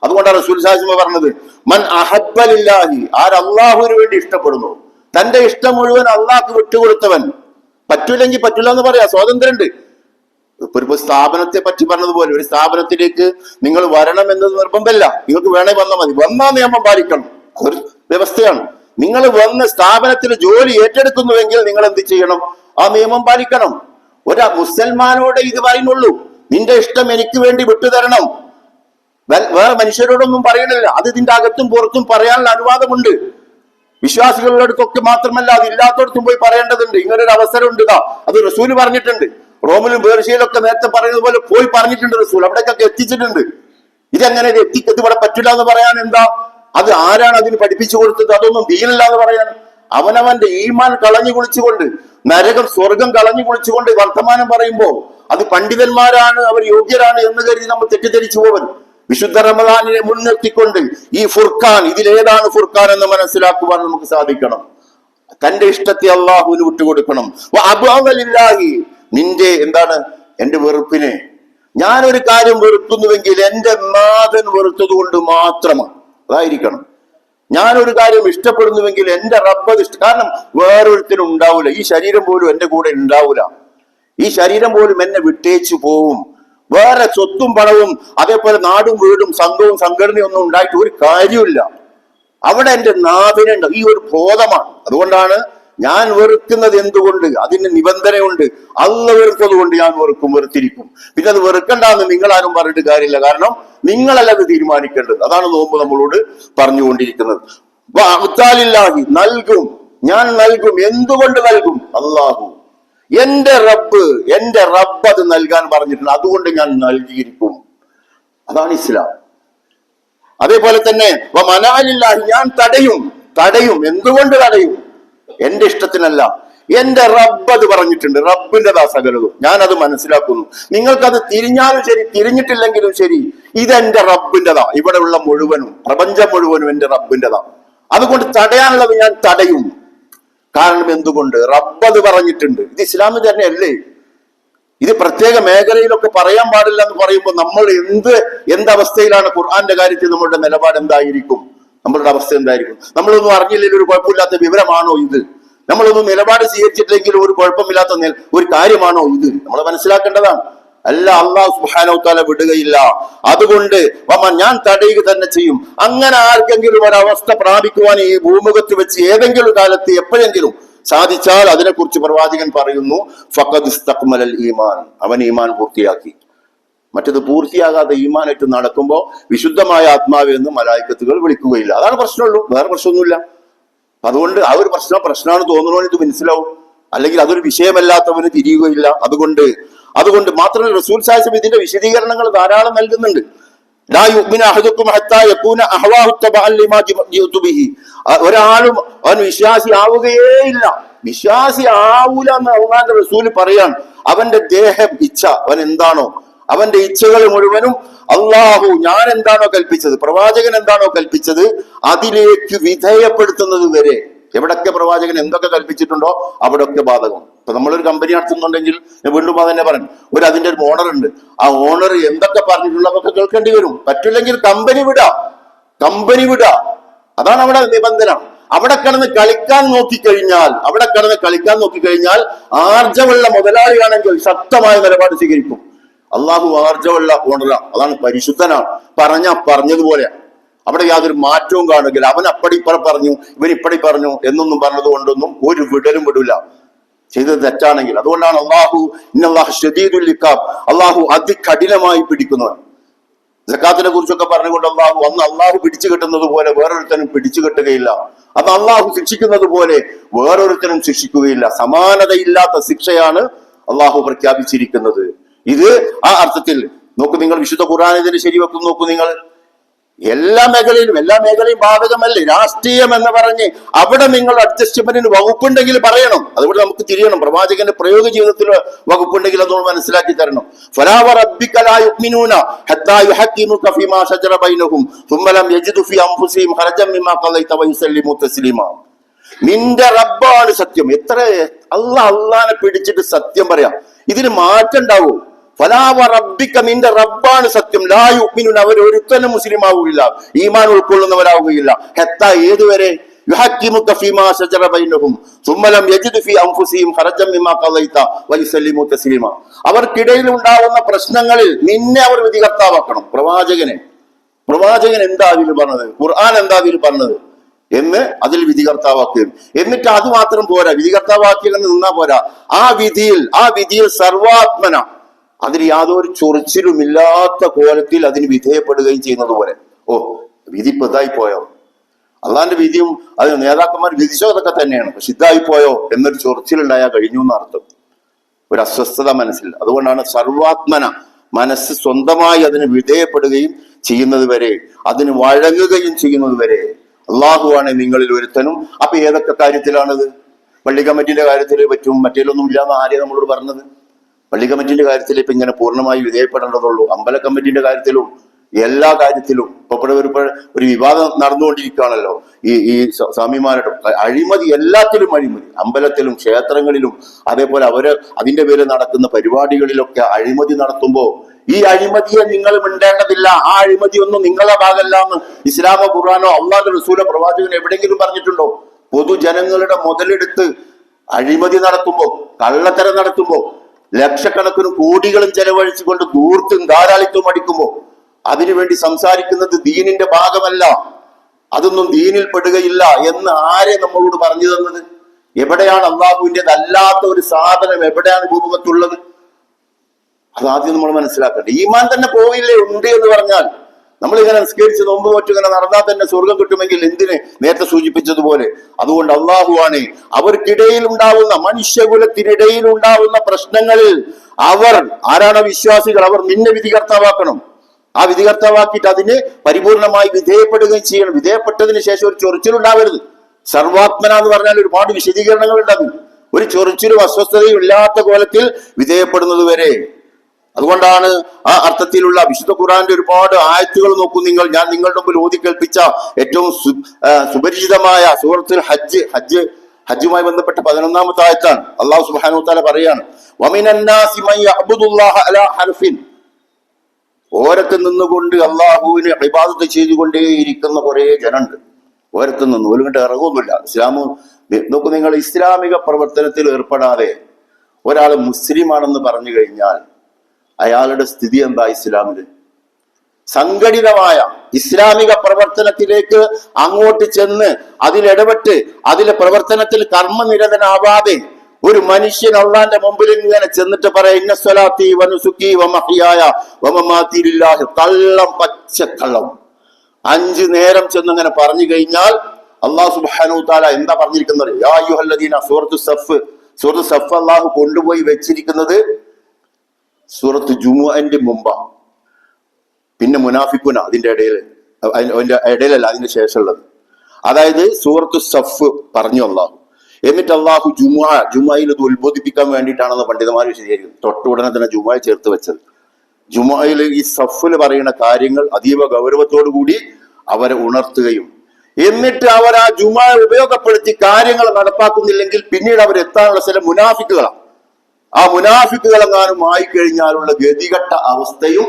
അതുകൊണ്ടാണ് റസൂൽ സാഹിബ് പറഞ്ഞത്, മൻ അഹബ്ബലില്ലാഹി, അല്ലാഹുവിന് വേണ്ടി ഇഷ്ടപ്പെടുന്നു, തന്റെ ഇഷ്ടം മുഴുവൻ അള്ളാഹ്ക്ക് വിട്ടുകൊടുത്തവൻ. പറ്റൂലെങ്കിൽ പറ്റൂല എന്ന് പറയാ, സ്വാതന്ത്ര്യമുണ്ട്. ഇപ്പൊ സ്ഥാപനത്തെ പറ്റി പറഞ്ഞതുപോലെ ഒരു സ്ഥാപനത്തിലേക്ക് നിങ്ങൾ വരണം എന്നത് നിർബന്ധമല്ല. നിങ്ങൾക്ക് വേണേ വന്നാൽ മതി. വന്നാ നിയമം പാലിക്കണം, അതൊരു വ്യവസ്ഥയാണ്. നിങ്ങൾ വന്ന് സ്ഥാപനത്തിൽ ജോലി ഏറ്റെടുക്കുന്നുവെങ്കിൽ നിങ്ങൾ എന്ത് ചെയ്യണം? ആ നിയമം പാലിക്കണം. മുസൽമാനോട് ഇത് പറയുന്നുള്ളൂ, നിന്റെ ഇഷ്ടം എനിക്ക് വേണ്ടി വിട്ടുതരണം. വേറെ മനുഷ്യരോടൊന്നും പറയണില്ല. അത് ഇതിന്റെ അകത്തും പുറത്തും പറയാനുള്ള അനുവാദമുണ്ട്. വിശ്വാസികളുടെ അടുത്തൊക്കെ മാത്രമല്ല, അതില്ലാത്തടത്തും പോയി പറയേണ്ടതുണ്ട്. ഇങ്ങനൊരു അവസരം ഉണ്ട്. അത് റസൂല് പറഞ്ഞിട്ടുണ്ട്. റോമിലും പേർഷ്യയിലൊക്കെ നേരത്തെ പറയുന്നത് പോലെ പോയി പറഞ്ഞിട്ടുണ്ട് റസൂൽ. അവിടേക്കൊക്കെ എത്തിച്ചിട്ടുണ്ട്. ഇതെങ്ങനെ ഇത് ഇവിടെ പറ്റില്ല എന്ന് പറയാൻ എന്താ? അത് ആരാണ് അതിന് പഠിപ്പിച്ചു കൊടുത്തത്? അതൊന്നും ദീനല്ല എന്ന് പറയാൻ. അവനവന്റെ ഈമാൻ കളഞ്ഞു കുളിച്ചുകൊണ്ട്, നരകം സ്വർഗം കളഞ്ഞു കുളിച്ചുകൊണ്ട് വർത്തമാനം പറയുമ്പോ അത് പണ്ഡിതന്മാരാണ്, അവർ യോഗ്യരാണ് എന്ന് കരുതി നമ്മൾ തെറ്റിദ്ധരിച്ചു പോകരുത്. വിശുദ്ധ റമദാനിനെ മുൻനിർത്തിക്കൊണ്ട് ഈ ഫുർഖാൻ, ഇതിലേതാണ് ഫുർഖാൻ എന്ന് മനസ്സിലാക്കുവാൻ നമുക്ക് സാധിക്കണം. തന്റെ ഇഷ്ടത്തെ അള്ളാഹുവിന് വിട്ടുകൊടുക്കണം. നിന്റെ എന്താണ്? എന്റെ വെറുപ്പിനെ. ഞാനൊരു കാര്യം വെറുക്കുന്നുവെങ്കിൽ എന്റെ നാഥൻ വെറുത്തത് കൊണ്ട് മാത്രമാണ്, അതായിരിക്കണം. ഞാനൊരു കാര്യം ഇഷ്ടപ്പെടുന്നുവെങ്കിൽ എന്റെ റബ്ബത് കാരണം വേറൊരുത്തിനും ഉണ്ടാവൂല. ഈ ശരീരം പോലും എന്റെ കൂടെ ഉണ്ടാവൂല. ഈ ശരീരം പോലും എന്നെ വിട്ടേച്ചു പോവും. വേറെ സ്വത്തും പണവും അതേപോലെ നാടും വീടും സംഘവും സംഘടനയും ഒന്നും ഉണ്ടായിട്ട് ഒരു കാര്യമില്ല. അവിടെ എന്റെ നാഥനുണ്ട്. ഈ ഒരു ബോധമാണ്. അതുകൊണ്ടാണ് ഞാൻ വെറുക്കുന്നത്. എന്തുകൊണ്ട്? അതിന് നിബന്ധനയുണ്ട്. അള്ള വെറുത്തത് കൊണ്ട് ഞാൻ വെറുത്തിരിക്കും. പിന്നെ അത് വെറുക്കണ്ടെന്ന് നിങ്ങളാരും പറഞ്ഞിട്ട് കാര്യമില്ല. കാരണം നിങ്ങളല്ല അത് തീരുമാനിക്കേണ്ടത്. അതാണ് നോമ്പ് നമ്മളോട് പറഞ്ഞുകൊണ്ടിരിക്കുന്നത്. നൽകും, ഞാൻ നൽകും. എന്തുകൊണ്ട് നൽകും? അള്ളാഹു എന്റെ റബ്ബ് അത് നൽകാൻ പറഞ്ഞിട്ടുണ്ട്. അതുകൊണ്ട് ഞാൻ നൽകിയിരിക്കും. അതാണ് ഇസ്ലാം. അതേപോലെ തന്നെ ഞാൻ തടയും. എന്തുകൊണ്ട് തടയും? എന്റെ ഇഷ്ടത്തിനല്ല, എന്റെ റബ്ബ് അത് പറഞ്ഞിട്ടുണ്ട്. റബ്ബിൻ്റെതാ സകലതും. ഞാനത് മനസ്സിലാക്കുന്നു. നിങ്ങൾക്കത് തിരിഞ്ഞാലും ശരി, തിരിഞ്ഞിട്ടില്ലെങ്കിലും ശരി, ഇതെന്റെ റബ്ബിൻ്റെതാ. ഇവിടെ ഉള്ള മുഴുവനും, പ്രപഞ്ചം മുഴുവനും എന്റെ റബ്ബിൻ്റെതാ. അതുകൊണ്ട് തടയാനുള്ളത് ഞാൻ തടയും. കാരണം എന്തുകൊണ്ട്? റബ്ബ് അത് പറഞ്ഞിട്ടുണ്ട്. ഇത് ഇസ്ലാമിൽ തന്നെയല്ലേ? ഇത് പ്രത്യേക മേഖലയിലൊക്കെ പറയാൻ പാടില്ല എന്ന് പറയുമ്പോൾ നമ്മൾ എന്തവസ്ഥയിലാണ് ഖുർആന്റെ കാര്യത്തിൽ നമ്മളുടെ നിലപാട് എന്തായിരിക്കും? നമ്മളുടെ അവസ്ഥ എന്തായിരിക്കും? നമ്മളൊന്നും അറിഞ്ഞില്ലെങ്കിൽ ഒരു കുഴപ്പമില്ലാത്ത വിവരമാണോ ഇത്? നമ്മളൊന്നും നിലപാട് സ്വീകരിച്ചിട്ടില്ലെങ്കിൽ ഒരു കുഴപ്പമില്ലാത്ത ഒരു കാര്യമാണോ ഇത്? നമ്മൾ മനസ്സിലാക്കേണ്ടതാണ്. അല്ല, അള്ളാഹു സുബ്ഹാനഹു തആല വിടുകയില്ല. അതുകൊണ്ട് ഞാൻ തടയുക തന്നെ ചെയ്യും. അങ്ങനെ ആർക്കെങ്കിലും ഒരവസ്ഥ പ്രാപിക്കുവാൻ ഈ ഭൂമുഖത്ത് വെച്ച് ഏതെങ്കിലും കാലത്ത് എപ്പോഴെങ്കിലും സാധിച്ചാൽ അതിനെക്കുറിച്ച് പ്രവാചകൻ പറയുന്നു, ഫഖദ് ഇസ്തക്മലൽ ഈമാൻ, അവൻ ഈമാൻ പൂർത്തിയാക്കി. മറ്റത് പൂർത്തിയാകാതെ ഈമാനായിട്ട് നടക്കുമ്പോൾ വിശുദ്ധമായ ആത്മാവ് എന്ന് മലായിക്കത്തുകൾ വിളിക്കുകയില്ല. അതാണ് പ്രശ്നമുള്ളൂ, വേറെ പ്രശ്നമൊന്നുമില്ല. അതുകൊണ്ട് ആ ഒരു പ്രശ്നമാണ് തോന്നുന്നവന് ഇത് മനസ്സിലാവും, അല്ലെങ്കിൽ അതൊരു വിഷയമല്ലാത്തവന് തിരിയുകയില്ല. അതുകൊണ്ട് മാത്രമല്ല, റസൂൽ സല്ലല്ലാഹു അലൈഹി വസല്ലം ഇതിന്റെ വിശദീകരണങ്ങൾ ധാരാളം നൽകുന്നുണ്ട്. ഒരാളും അവൻ വിശ്വാസി ആവുകയേയില്ല, വിശ്വാസി ആവൂല എന്ന് അല്ലാഹുവിന്റെ റസൂൽ പറയാൻ. അവന്റെ ദേഹം ഇച്ഛ, അവൻ എന്താണോ അവന്റെ ഇച്ഛകൾ മുഴുവനും അള്ളാഹു ഞാൻ എന്താണോ കൽപ്പിച്ചത്, പ്രവാചകൻ എന്താണോ കൽപ്പിച്ചത്, അതിലേക്ക് വിധേയപ്പെടുത്തുന്നത് വരെ. എവിടൊക്കെ പ്രവാചകൻ എന്തൊക്കെ കൽപ്പിച്ചിട്ടുണ്ടോ അവിടെയൊക്കെ ബാധകം. ഇപ്പൊ നമ്മളൊരു കമ്പനി നടത്തുന്നുണ്ടെങ്കിൽ ഞാൻ വീണ്ടും അതന്നെ പറഞ്ഞു, അതിന്റെ ഒരു ഓണർ ഉണ്ട്. ആ ഓണർ എന്തൊക്കെ പറഞ്ഞിട്ടുള്ളതൊക്കെ കേൾക്കേണ്ടി വരും. പറ്റില്ലെങ്കിൽ കമ്പനി വിടാ. അതാണ് അവിടെ നിബന്ധന. അവിടെ കിടന്ന് കളിക്കാൻ നോക്കിക്കഴിഞ്ഞാൽ ആർജവുള്ള മുതലാളിയാണെങ്കിൽ ശക്തമായ നിലപാട് സ്വീകരിക്കും. അള്ളാഹു ആർജവുള്ള ഓണറാണ്, അതാണ് പരിശുദ്ധനാണ്. പറഞ്ഞതുപോലെ അവിടെ യാതൊരു മാറ്റവും കാണുകയില്ല. അവൻ അപ്പടിപ്പറ പറഞ്ഞു, ഇവൻ ഇപ്പടി പറഞ്ഞു എന്നൊന്നും പറഞ്ഞത് കൊണ്ടൊന്നും ഒരു വിടൂല, ചെയ്തത് തെറ്റാണെങ്കിൽ. അതുകൊണ്ടാണ് അള്ളാഹു ശദീദുൽ ഇഖാബ്, അള്ളാഹു അതികഠിനമായി പിടിക്കുന്നവൻ. സക്കാത്തിനെ കുറിച്ചൊക്കെ പറഞ്ഞുകൊണ്ട് അള്ളാഹു പിടിച്ചു കെട്ടുന്നത് പോലെ വേറൊരുത്തനും പിടിച്ചു കെട്ടുകയില്ല. അത് അള്ളാഹു ശിക്ഷിക്കുന്നത് പോലെ വേറൊരുത്തനും ശിക്ഷിക്കുകയില്ല. സമാനതയില്ലാത്ത ശിക്ഷയാണ് അള്ളാഹു പ്രഖ്യാപിച്ചിരിക്കുന്നത്. ഇത് ആ അർത്ഥത്തിൽ നോക്കൂ നിങ്ങൾ, വിശുദ്ധ ഖുർആനിനെ ശരിവെക്കും നോക്കൂ നിങ്ങൾ. എല്ലാ മേഖലയും ബാധകമല്ലേ? രാഷ്ട്രീയം എന്ന് പറഞ്ഞ് അവിടെ നിങ്ങൾ അഡ്ജസ്റ്റ്മെന്റിന് വകുപ്പുണ്ടെങ്കിൽ പറയണം. അതുകൊണ്ട് നമുക്ക് തിരിയണം. പ്രവാചകന്റെ പ്രയോഗ ജീവിതത്തിൽ വകുപ്പുണ്ടെങ്കിൽ അത് മനസ്സിലാക്കി തരണം. ഫലാ വറബ്ബിക ലാ യുഅ്മിനൂന ഹത്താ യുഹക്കിമുക ഫീമാ ശജറ ബൈനഹും സുമ്മ ലം യജിദു ഫീ അൻഫുസിഹിം ഖറജൻ മിമ്മാ ഖളൈത വയുസല്ലിമു തസ്ലീമാ. നിന്റെ റബ്ബാണ് സത്യം. എത്ര അള്ളാനെ പിടിച്ചിട്ട് സത്യം പറയാം, ഇതിന് മാറ്റം ഉണ്ടാവും. ഫലാവറബ്ബിക, നിന്റെ റബ്ബാണ് സത്യം. ലാ യുഅ്മിനൂന, അവർ ഒരുത്തനും മുസ്ലിം ആവുകയില്ല, ഈമാൻ ഉൾക്കൊള്ളുന്നവരാവുകയില്ല. ഹത്താ ഏതുവരെ? യുഹക്കിമുക ഫീമാ ശജറ ബൈനഹും സുമ്മ ലം യജിദു ഫീ അൻഫുസിഹിം ഖറജൻ മിമ്മാ ഖളൈത വയുസല്ലിമു തസ്ലീമാ. അവർക്കിടയിൽ ഉണ്ടാവുന്ന പ്രശ്നങ്ങളിൽ നിന്നെ അവർ വിധികർത്താവാക്കണം. പ്രവാചകൻ എന്താ അതിൽ പറഞ്ഞത്, ഖുർആൻ എന്താ അതിൽ പറഞ്ഞത് എന്ന് അതിൽ വിധികർത്താവാക്കുകയും, എന്നിട്ട് അത് മാത്രം പോരാ, വിധികർത്താവാക്കിയെന്ന് നിന്നാ പോരാ, ആ വിധിയിൽ സർവാത്മന, അതിന് യാതൊരു ചൊറിച്ചിലുമില്ലാത്ത കോലത്തിൽ അതിന് വിധേയപ്പെടുകയും ചെയ്യുന്നത് പോലെ. വിധി ഇപ്പൊ ഇതായി പോയോ, അള്ളാന്റെ വിധിയും അത് നേതാക്കന്മാർ വിധിച്ചോ അതൊക്കെ തന്നെയാണ്, പക്ഷെ ഇതായി പോയോ എന്നൊരു ചൊറിച്ചിലുണ്ടായാൽ കഴിഞ്ഞു എന്നർത്ഥം, ഒരു അസ്വസ്ഥത മനസ്സിൽ. അതുകൊണ്ടാണ് സർവാത്മന, മനസ്സ് സ്വന്തമായി അതിന് വിധേയപ്പെടുകയും ചെയ്യുന്നത് വരെ, അതിന് വഴങ്ങുകയും ചെയ്യുന്നത് വരെ അള്ളാഹുവാണ് നിങ്ങളിൽ ഒരുത്തനും. അപ്പൊ ഏതൊക്കെ കാര്യത്തിലാണത്? പള്ളി കമ്മിറ്റിന്റെ കാര്യത്തിൽ പറ്റും, മറ്റേലൊന്നും ഇല്ലാന്ന് ആരെയും നമ്മളോട് പറഞ്ഞത്? പള്ളി കമ്മിറ്റിന്റെ കാര്യത്തിൽ ഇപ്പൊ ഇങ്ങനെ പൂർണ്ണമായി വിധേയപ്പെടേണ്ടതുള്ളൂ. അമ്പല കമ്മിറ്റിന്റെ കാര്യത്തിലും എല്ലാ കാര്യത്തിലും ഇപ്പൊ ഒരു വിവാദം നടന്നുകൊണ്ടിരിക്കുകയാണല്ലോ. ഈ സ്വാമിമാരുടെ അഴിമതി, എല്ലാത്തിലും അഴിമതി, അമ്പലത്തിലും ക്ഷേത്രങ്ങളിലും അതേപോലെ അതിന്റെ പേരിൽ നടക്കുന്ന പരിപാടികളിലൊക്കെ അഴിമതി നടത്തുമ്പോ ഈ അഴിമതിയെ നിങ്ങൾ മിണ്ടേണ്ടതില്ല. ആ അഴിമതി ഒന്നും നിങ്ങളെ ഭാഗമല്ല എന്ന് ഇസ്ലാമോ ഖുർആനോ അള്ളാഹുവിന്റെ റസൂലോ പ്രവാചകൻ എവിടെയെങ്കിലും പറഞ്ഞിട്ടുണ്ടോ? പൊതുജനങ്ങളുടെ മുതലെടുത്ത് അഴിമതി നടത്തുമ്പോ, കള്ളത്തരം നടത്തുമ്പോ, ലക്ഷക്കണക്കിന് കോടികളും ചെലവഴിച്ചുകൊണ്ട് ധൂർത്തും ധാരാളിത്വം അടിക്കുമ്പോ അതിനുവേണ്ടി സംസാരിക്കുന്നത് ദീനിന്റെ ഭാഗമല്ല, അതൊന്നും ദീനിൽ പെടുകയില്ല എന്ന് ആരെ നമ്മളോട് പറഞ്ഞു തന്നത്? എവിടെയാണ് അല്ലാഹുവിൻ്റെതല്ലാത്ത ഒരു സാധനം എവിടെയാണ് ഭൂമുഖത്തുള്ളത്? അതാദ്യം നമ്മൾ മനസ്സിലാക്കട്ടെ. ഈമാൻ തന്നെ പോയില്ലേ ഉണ്ട് എന്ന് പറഞ്ഞാൽ, നമ്മളിങ്ങനെ നിസ്കരിച്ച് നോമ്പ് നോറ്റ് ഇങ്ങനെ നടന്നാൽ തന്നെ സ്വർഗം കിട്ടുമെങ്കിൽ എന്തിന്? നേരത്തെ സൂചിപ്പിച്ചതുപോലെ. അതുകൊണ്ട് അള്ളാഹുവാണ് അവർക്കിടയിൽ ഉണ്ടാവുന്ന, മനുഷ്യകുലത്തിനിടയിൽ ഉണ്ടാവുന്ന പ്രശ്നങ്ങളിൽ ആരാണോ വിശ്വാസികൾ, അവർ നിന്നെ വിധികർത്താവാക്കണം. ആ വിധികർത്താവാക്കിയിട്ട് അതിന് പരിപൂർണമായി വിധേയപ്പെടുകയും ചെയ്യണം. വിധേയപ്പെട്ടതിന് ശേഷം ഒരു ചൊറിച്ചിലുണ്ടാവരുത്. സർവാത്മന എന്ന് പറഞ്ഞാൽ ഒരുപാട് വിശദീകരണങ്ങൾ ഉണ്ടാകും. ഒരു ചൊറിച്ചിലും അസ്വസ്ഥതയും ഇല്ലാത്ത കോലത്തിൽ വിധേയപ്പെടുന്നത് വരെ. അതുകൊണ്ടാണ് ആ അർത്ഥത്തിലുള്ള വിശുദ്ധ ഖുർആന്റെ ഒരുപാട് ആയത്തുകൾ നോക്കൂ നിങ്ങൾ. ഞാൻ നിങ്ങളുടെ മുമ്പിൽ ഓതി കേൾപ്പിച്ച ഏറ്റവും സുപരിചിതമായ സൂറത്തുൽ ഹജ്ജ് ഹജ്ജുമായി ബന്ധപ്പെട്ട് 11-ാമത്തെ ആയത്താണ്. അള്ളാഹു സുബ്ഹാനഹു വ തആല പറയാണ്, വമിനന്നാസി മൻ യഅ്ബുദുല്ലാഹ അലാ ഹർഫിൻ, ഓരത്ത് നിന്നുകൊണ്ട് അള്ളാഹുവിനെ ഇബാദത്ത് ചെയ്തുകൊണ്ടേയിരിക്കുന്ന കുറെ ജനമുണ്ട്. ഓരത്ത് നിന്ന് ഒരുങ്ങട്ട് ഇറങ്ങുന്നില്ല. നോക്കൂ, നിങ്ങൾ ഇസ്ലാമിക പ്രവർത്തനത്തിൽ ഏർപ്പെടാതെ ഒരാൾ മുസ്ലിമാണെന്ന് പറഞ്ഞു കഴിഞ്ഞാൽ അയാളുടെ സ്ഥിതി എന്താ? ഇസ്ലാമില് സംഘടിതമായ ഇസ്ലാമിക പ്രവർത്തനത്തിലേക്ക് അങ്ങോട്ട് ചെന്ന് അതിലിടപെട്ട് അതിലെ പ്രവർത്തനത്തിൽ കർമ്മനിരതനാവാതെ ഒരു മനുഷ്യൻ അള്ളാന്റെ മുമ്പിൽ ഇങ്ങനെ ചെന്നിട്ട് പറയാം, ഇന്ന സ്വലാത്തി വനുസുക്കി വമഹിയായ വമമാതി ലില്ലാഹി, കള്ളം, പച്ചക്കള്ളം 5 നേരം ചെന്നിങ്ങനെ പറഞ്ഞു കഴിഞ്ഞാൽ അള്ളാഹു സുബ്ഹാനഹു വ തആല എന്താ പറഞ്ഞിരിക്കുന്നത്? യാ അയ്യുഹല്ലദീന, സൂറത്തു സഫ് അള്ളാഹു കൊണ്ടുപോയി വെച്ചിരിക്കുന്നത് സൂറത്ത് ജുമുഅന്റെ മുമ്പാ, പിന്നെ മുനാഫിഖൂന അതിന്റെ ഇടയിലല്ല, അതിന്റെ ശേഷമുള്ളത്. അതായത് സൂറത്തു സഫ് പറഞ്ഞു അള്ളാഹു. എന്നിട്ട് അള്ളാഹു ജുമുഅയിൽ ഇത് ഉത്ബോധിപ്പിക്കാൻ വേണ്ടിയിട്ടാണെന്ന് പണ്ഡിതന്മാർ വിശദീകരിക്കുന്നു. തൊട്ടുടനെ തന്നെ ജുമുഅ ചേർത്ത് വെച്ചത്. ജുമുഅയിൽ ഈ സഫിൽ പറയുന്ന കാര്യങ്ങൾ അതീവ ഗൗരവത്തോടു കൂടി അവരെ ഉണർത്തുകയും എന്നിട്ട് അവർ ആ ജുമുഅ ഉപയോഗപ്പെടുത്തി കാര്യങ്ങൾ നടപ്പാക്കുന്നില്ലെങ്കിൽ പിന്നീട് അവർ എത്താനുള്ള ചില മുനാഫിക്കുകളാണ്. ആ മുനാഫിക്കുകളെങ്ങാനും ആയിക്കഴിഞ്ഞാലുള്ള ഗതികെട്ട അവസ്ഥയും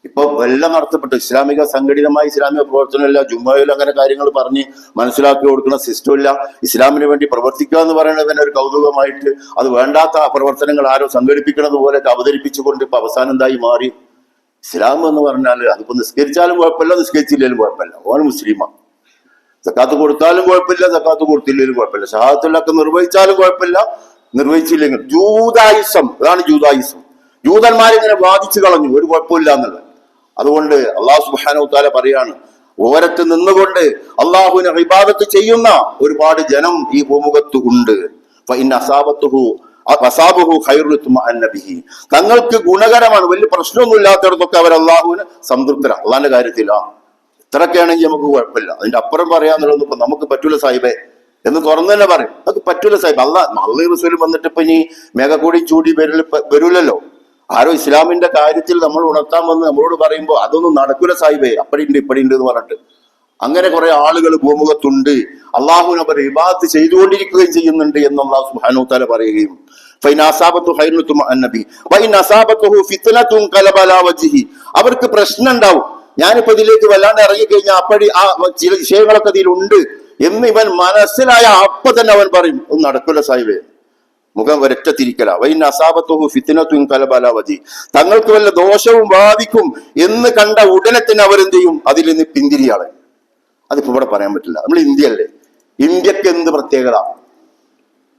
ഇപ്പൊ എല്ലാം നടത്തപ്പെട്ടു. സംഘടിതമായ ഇസ്ലാമിക പ്രവർത്തനമില്ല. ജുമുഅയിൽ അങ്ങനെ കാര്യങ്ങൾ പറഞ്ഞ് മനസ്സിലാക്കി കൊടുക്കുന്ന സിസ്റ്റം ഇല്ല. ഇസ്ലാമിന് വേണ്ടി പ്രവർത്തിക്കുക എന്ന് പറയുന്നത് തന്നെ ഒരു കൗതുകമായിട്ട് അത് വേണ്ടാത്ത പ്രവർത്തനങ്ങൾ ആരോ സംഘടിപ്പിക്കുന്നത് പോലെ അവതരിപ്പിച്ചുകൊണ്ട് ഇപ്പൊ അവസാനം എന്തായി മാറി? ഇസ്ലാം എന്ന് പറഞ്ഞാൽ അതിപ്പോ നിസ്കരിച്ചാലും കുഴപ്പമില്ല, നിസ്കരിച്ചില്ലേലും കുഴപ്പമില്ല, ഓൻ മുസ്ലിമാണ്. സക്കാത്ത് കൊടുത്താലും കുഴപ്പമില്ല, സക്കാത്ത് കൊടുത്തില്ലേലും കുഴപ്പമില്ല, ഷഹാദത്തുല്ലൊക്കെ നിർവഹിച്ചാലും കുഴപ്പമില്ല, നിർവഹിച്ചില്ലെങ്കിൽ ജൂതായുസം. അതാണ് ജൂതായുസം. ജൂതന്മാരിങ്ങനെ വാദിച്ചു കളഞ്ഞു, ഒരു കുഴപ്പമില്ല എന്നുള്ളത്. അതുകൊണ്ട് അള്ളാഹു സുബ്ഹാനഹു വ തആല പറയാണ്, ഓരത്ത് നിന്നുകൊണ്ട് അള്ളാഹുവിനെ ഇബാദത്ത് ചെയ്യുന്ന ഒരുപാട് ജനം ഈ ഭൂമുഖത്ത് ഉണ്ട്. തങ്ങൾക്ക് ഗുണകരമാണ്, വലിയ പ്രശ്നമൊന്നും ഇല്ലാത്തടത്തൊക്കെ അവർ അള്ളാഹുവിന് സംതൃപ്തരാണ്. അള്ളാഹിന്റെ കാര്യത്തിലാണ്. ഇത്രയൊക്കെ ആണെങ്കിൽ നമുക്ക് കുഴപ്പമില്ല. അതിന്റെ അപ്പുറം പറയാന്നുള്ളതൊന്നും ഇപ്പൊ നമുക്ക് പറ്റൂല സാഹിബേ എന്ന് തുറന്നു തന്നെ പറയും. നമുക്ക് പറ്റൂല സാഹിബ്. അള്ളാഹ് റസൂലും വന്നിട്ട് ഇപ്പൊ ഇനി മേഘക്കൂടി ചൂടി വരൂലല്ലോ. ആരോ ഇസ്ലാമിന്റെ കാര്യത്തിൽ നമ്മൾ ഉണർത്താൻ വന്ന് നമ്മളോട് പറയുമ്പോൾ അതൊന്നും നടക്കൂല സാഹിബേ, അപ്പടിയുണ്ട് ഇപ്പടിയുണ്ട് എന്ന് പറഞ്ഞിട്ട് അങ്ങനെ കുറെ ആളുകൾ ഭൂമുഖത്തുണ്ട്. അള്ളാഹുവിനെ അവർ ഇബാദത്ത് ചെയ്തുകൊണ്ടിരിക്കുകയും ചെയ്യുന്നുണ്ട് എന്ന് അള്ളാഹു സുബ്ഹാനഹു വ തആല പറയുകയും, അവർക്ക് പ്രശ്നം ഉണ്ടാവും. ഞാനിപ്പോ ഇതിലേക്ക് വല്ലാണ്ട് ഇറങ്ങിക്കഴിഞ്ഞാൽ അപ്പടി ആ ചില വിഷയങ്ങളൊക്കെ ഇതിലുണ്ട് എന്ന് ഇവൻ മനസ്സിലായ അപ്പൊ തന്നെ അവൻ പറയും, ഒന്നും നടക്കൂല സാഹിബേ, മുഖം ഒരൊറ്റ തിരിക്കല. തങ്ങൾക്ക് വല്ല ദോഷവും ബാധിക്കും എന്ന് കണ്ട ഉടനെ തന്നെ അവരെന്ത് ചെയ്യും? അതിൽ നിന്ന് പിന്തിരിയാളെ. അതിപ്പോ ഇവിടെ പറയാൻ പറ്റില്ല. നമ്മൾ ഇന്ത്യയല്ലേ, ഇന്ത്യക്ക് എന്ത് പ്രത്യേകത?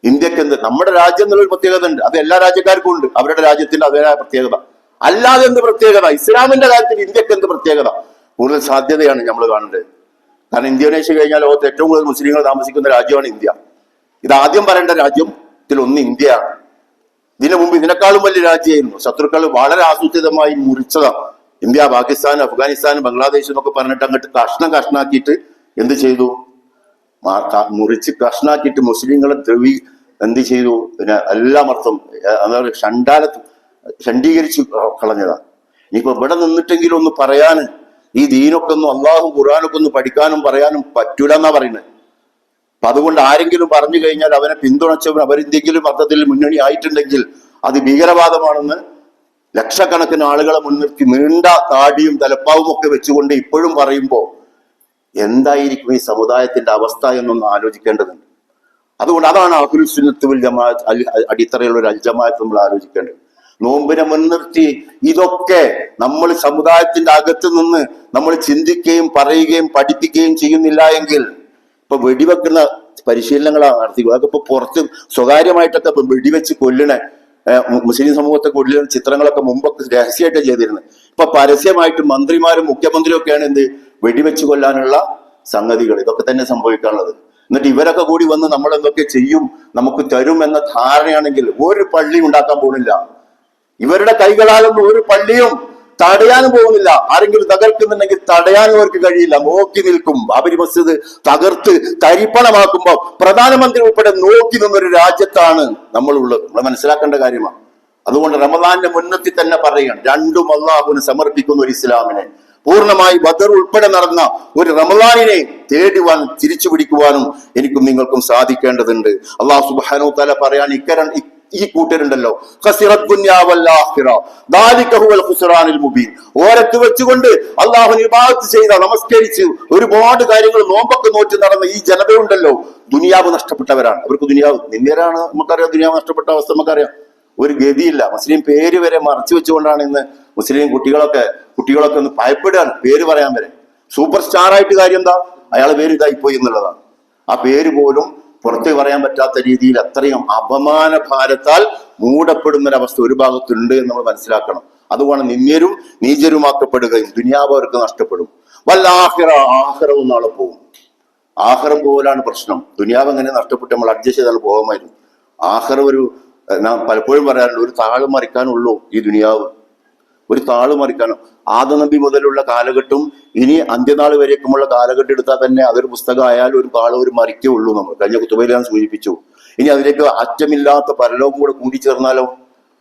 ഇന്ത്യക്ക് എന്ത്? നമ്മുടെ രാജ്യം എന്നുള്ളൊരു പ്രത്യേകത ഉണ്ട്. അത് എല്ലാ രാജ്യക്കാർക്കും ഉണ്ട്, അവരുടെ രാജ്യത്തിന്റെ അതേതായ പ്രത്യേകത. അല്ലാതെ എന്ത് പ്രത്യേകത? ഇസ്ലാമിന്റെ കാര്യത്തിൽ ഇന്ത്യക്ക് എന്ത് പ്രത്യേകത? കൂടുതൽ സാധ്യതയാണ് നമ്മൾ കാണേണ്ടത്. കാരണം ഇന്തോനേഷ്യ കഴിഞ്ഞാൽ ലോകത്ത് ഏറ്റവും കൂടുതൽ മുസ്ലിങ്ങൾ താമസിക്കുന്ന രാജ്യമാണ് ഇന്ത്യ. ഇത് ആദ്യം പറയേണ്ട രാജ്യത്തിൽ ഒന്ന് ഇന്ത്യയാണ്. ഇതിനു മുമ്പ് ഇതിനേക്കാളും വലിയ രാജ്യമായിരുന്നു. ശത്രുക്കൾ വളരെ ആസൂത്രിതമായി മുറിച്ചതാണ്. ഇന്ത്യ, പാകിസ്ഥാൻ, അഫ്ഗാനിസ്ഥാൻ, ബംഗ്ലാദേശ് എന്നൊക്കെ പറഞ്ഞിട്ട് അങ്ങോട്ട് കഷ്ണാക്കിയിട്ട് എന്ത് ചെയ്തു? മുറിച്ച് കഷ്ണാക്കിയിട്ട് മുസ്ലിങ്ങളെ എന്ത് ചെയ്തു? പിന്നെ എല്ലാം അർത്ഥം അതായത് ഷണ്ഡീകരിച്ച് കളഞ്ഞതാണ്. ഇനിയിപ്പോ ഇവിടെ നിന്നിട്ടെങ്കിലും ഒന്ന് പറയാന് ഈ ദീനൊക്കെ ഒന്ന് അള്ളാഹു ഖുർആനൊക്കെ ഒന്ന് പഠിക്കാനും പറയാനും പറ്റൂല എന്നാ പറയുന്നത്. അപ്പൊ അതുകൊണ്ട് ആരെങ്കിലും പറഞ്ഞു കഴിഞ്ഞാൽ അവനെ പിന്തുണച്ചവൻ അവരെന്തെങ്കിലും അർത്ഥത്തിൽ മുന്നണി ആയിട്ടുണ്ടെങ്കിൽ അത് ഭീകരവാദമാണെന്ന് ലക്ഷക്കണക്കിന് ആളുകളെ മുൻനിർത്തി നീണ്ട താടിയും തലപ്പാവും ഒക്കെ വെച്ചുകൊണ്ട് ഇപ്പോഴും പറയുമ്പോ എന്തായിരിക്കും ഈ സമുദായത്തിന്റെ അവസ്ഥ എന്നൊന്ന് ആലോചിക്കേണ്ടതുണ്ട്. അതുകൊണ്ട് അതാണ് അഹ്ലുൽ സുന്നത്ത് വൽ ജമാഅത്ത് അടിത്തറയുള്ള ഒരു അൽജമാഅത്ത് നമ്മൾ ആലോചിക്കേണ്ടത്. നോമ്പിനെ മുൻനിർത്തി ഇതൊക്കെ നമ്മൾ സമുദായത്തിന്റെ അകത്ത് നിന്ന് നമ്മൾ ചിന്തിക്കുകയും പറയുകയും പഠിപ്പിക്കുകയും ചെയ്യുന്നില്ല എങ്കിൽ ഇപ്പൊ വെടിവെക്കുന്ന പരിശീലനങ്ങളാണ് നടത്തി. അതൊക്കെ ഇപ്പൊ പുറത്ത് സ്വകാര്യമായിട്ടൊക്കെ ഇപ്പൊ വെടിവെച്ച് കൊല്ലണ മുസ്ലിം സമൂഹത്തെ കൊല്ലുന്ന ചിത്രങ്ങളൊക്കെ മുമ്പൊക്കെ രഹസ്യമായിട്ട് ചെയ്തിരുന്നത്. ഇപ്പൊ പരസ്യമായിട്ട് മന്ത്രിമാരും മുഖ്യമന്ത്രിയും ഒക്കെയാണ് എന്ത് വെടിവെച്ച് കൊല്ലാനുള്ള സംഗതികൾ. ഇതൊക്കെ തന്നെ സംഭവിക്കാനുള്ളത്. എന്നിട്ട് ഇവരൊക്കെ കൂടി വന്ന് നമ്മൾ എന്തൊക്കെ ചെയ്യും, നമുക്ക് തരും എന്ന ധാരണയാണെങ്കിൽ ഒരു പള്ളി ഉണ്ടാക്കാൻ പോകുന്നില്ല. ഇവരുടെ കൈകളാലൊന്നും ഒരു പള്ളിയും തടയാനും പോകുന്നില്ല. ആരെങ്കിലും തകർക്കുന്നുണ്ടെങ്കിൽ തടയാനും അവർക്ക് കഴിയില്ല, നോക്കി നിൽക്കും. ബാബരി മസ്ജിദ് തകർത്ത് തരിപ്പണമാക്കുമ്പോ പ്രധാനമന്ത്രി ഉൾപ്പെടെ നോക്കി നിന്നൊരു രാജ്യത്താണ് നമ്മളുള്ളത്. നമ്മൾ മനസ്സിലാക്കേണ്ട കാര്യമാണ്. അതുകൊണ്ട് റമദാന്റെ മുന്നത്തിൽ തന്നെ പറയുകയാണ്, രണ്ടും അള്ളാഹുവിന് സമർപ്പിക്കുന്ന ഒരു ഇസ്ലാമിനെ പൂർണ്ണമായി ബദർ ഉൾപ്പെടെ നടന്ന ഒരു റമദാനിനെ തേടുവാൻ തിരിച്ചു പിടിക്കുവാനും എനിക്കും നിങ്ങൾക്കും സാധിക്കേണ്ടതുണ്ട്. അള്ളാഹു സുബ്ഹാനഹു വ തആല പറയാൻ ഈ കൂട്ടരുണ്ടല്ലോ, ഓരത്ത് വെച്ചുകൊണ്ട് അള്ളാഹുവിനെ ഇബാദത്ത് ചെയ്ത, നമസ്കരിച്ച് ഒരുപാട് കാര്യങ്ങൾ നോമ്പൊക്കെ നോറ്റ് നടന്ന ഈ ജനതയുണ്ടല്ലോ, ദുനിയാവ് നഷ്ടപ്പെട്ടവരാണ്. അവർക്ക് ദുനിയാവ് നിന്നേരാണ്. നമുക്കറിയാം ദുനിയാവ് നഷ്ടപ്പെട്ട അവസ്ഥ നമുക്കറിയാം. ഒരു ഗതിയില്ല. മുസ്ലിം പേര് വരെ മറച്ചു വെച്ചുകൊണ്ടാണ് ഇന്ന് മുസ്ലിം കുട്ടികളൊക്കെ ഒന്ന് ഭയപ്പെടുകയാണ് പേര് പറയാൻ വരെ. സൂപ്പർ സ്റ്റാർ ആയിട്ട് കാര്യം എന്താ, അയാളെ പേര് ഇതായിപ്പോയി എന്നുള്ളതാണ്. ആ പേര് പോലും പുറത്ത് പറയാൻ പറ്റാത്ത രീതിയിൽ അത്രയും അപമാന ഭാരത്താൽ മൂടപ്പെടുന്ന ഒരവസ്ഥ ഒരു ഭാഗത്തുണ്ട് എന്ന് നമ്മൾ മനസ്സിലാക്കണം. അതുകൊണ്ട് നിന്ദ്യരും നീചരുമാക്കപ്പെടുകയും ദുനിയാവ് അവർക്ക് നഷ്ടപ്പെടും. ആഖിറവും നാളെ പോകും. ആഖിറം പോലാണ് പ്രശ്നം. ദുനിയാവ് എങ്ങനെ നഷ്ടപ്പെട്ട് നമ്മൾ അഡ്ജസ്റ്റ് ചെയ്താൽ പോകാമായിരുന്നു. ആഖിറം നാം പലപ്പോഴും പറയാറുണ്ട്, ഒരു താഴ് മറിക്കാനുള്ളൂ ഈ ദുനിയാവ്, ഒരു താള് മറിക്കാനോ. ആദം നബി മുതലുള്ള കാലഘട്ടം ഇനി അന്ത്യനാൾ വരേക്കുമുള്ള കാലഘട്ടം എടുത്താൽ തന്നെ അതൊരു പുസ്തകമായാലും ഒരു താള് ഒരു മറിക്കേ ഉള്ളൂ. നമ്മൾ കഴിഞ്ഞ കുത്തുബയിൽ ഞാൻ സൂചിപ്പിച്ചു. ഇനി അതിലേക്ക് അറ്റമില്ലാത്ത പരലോകം കൂടെ കൂടിച്ചേർന്നാലോ?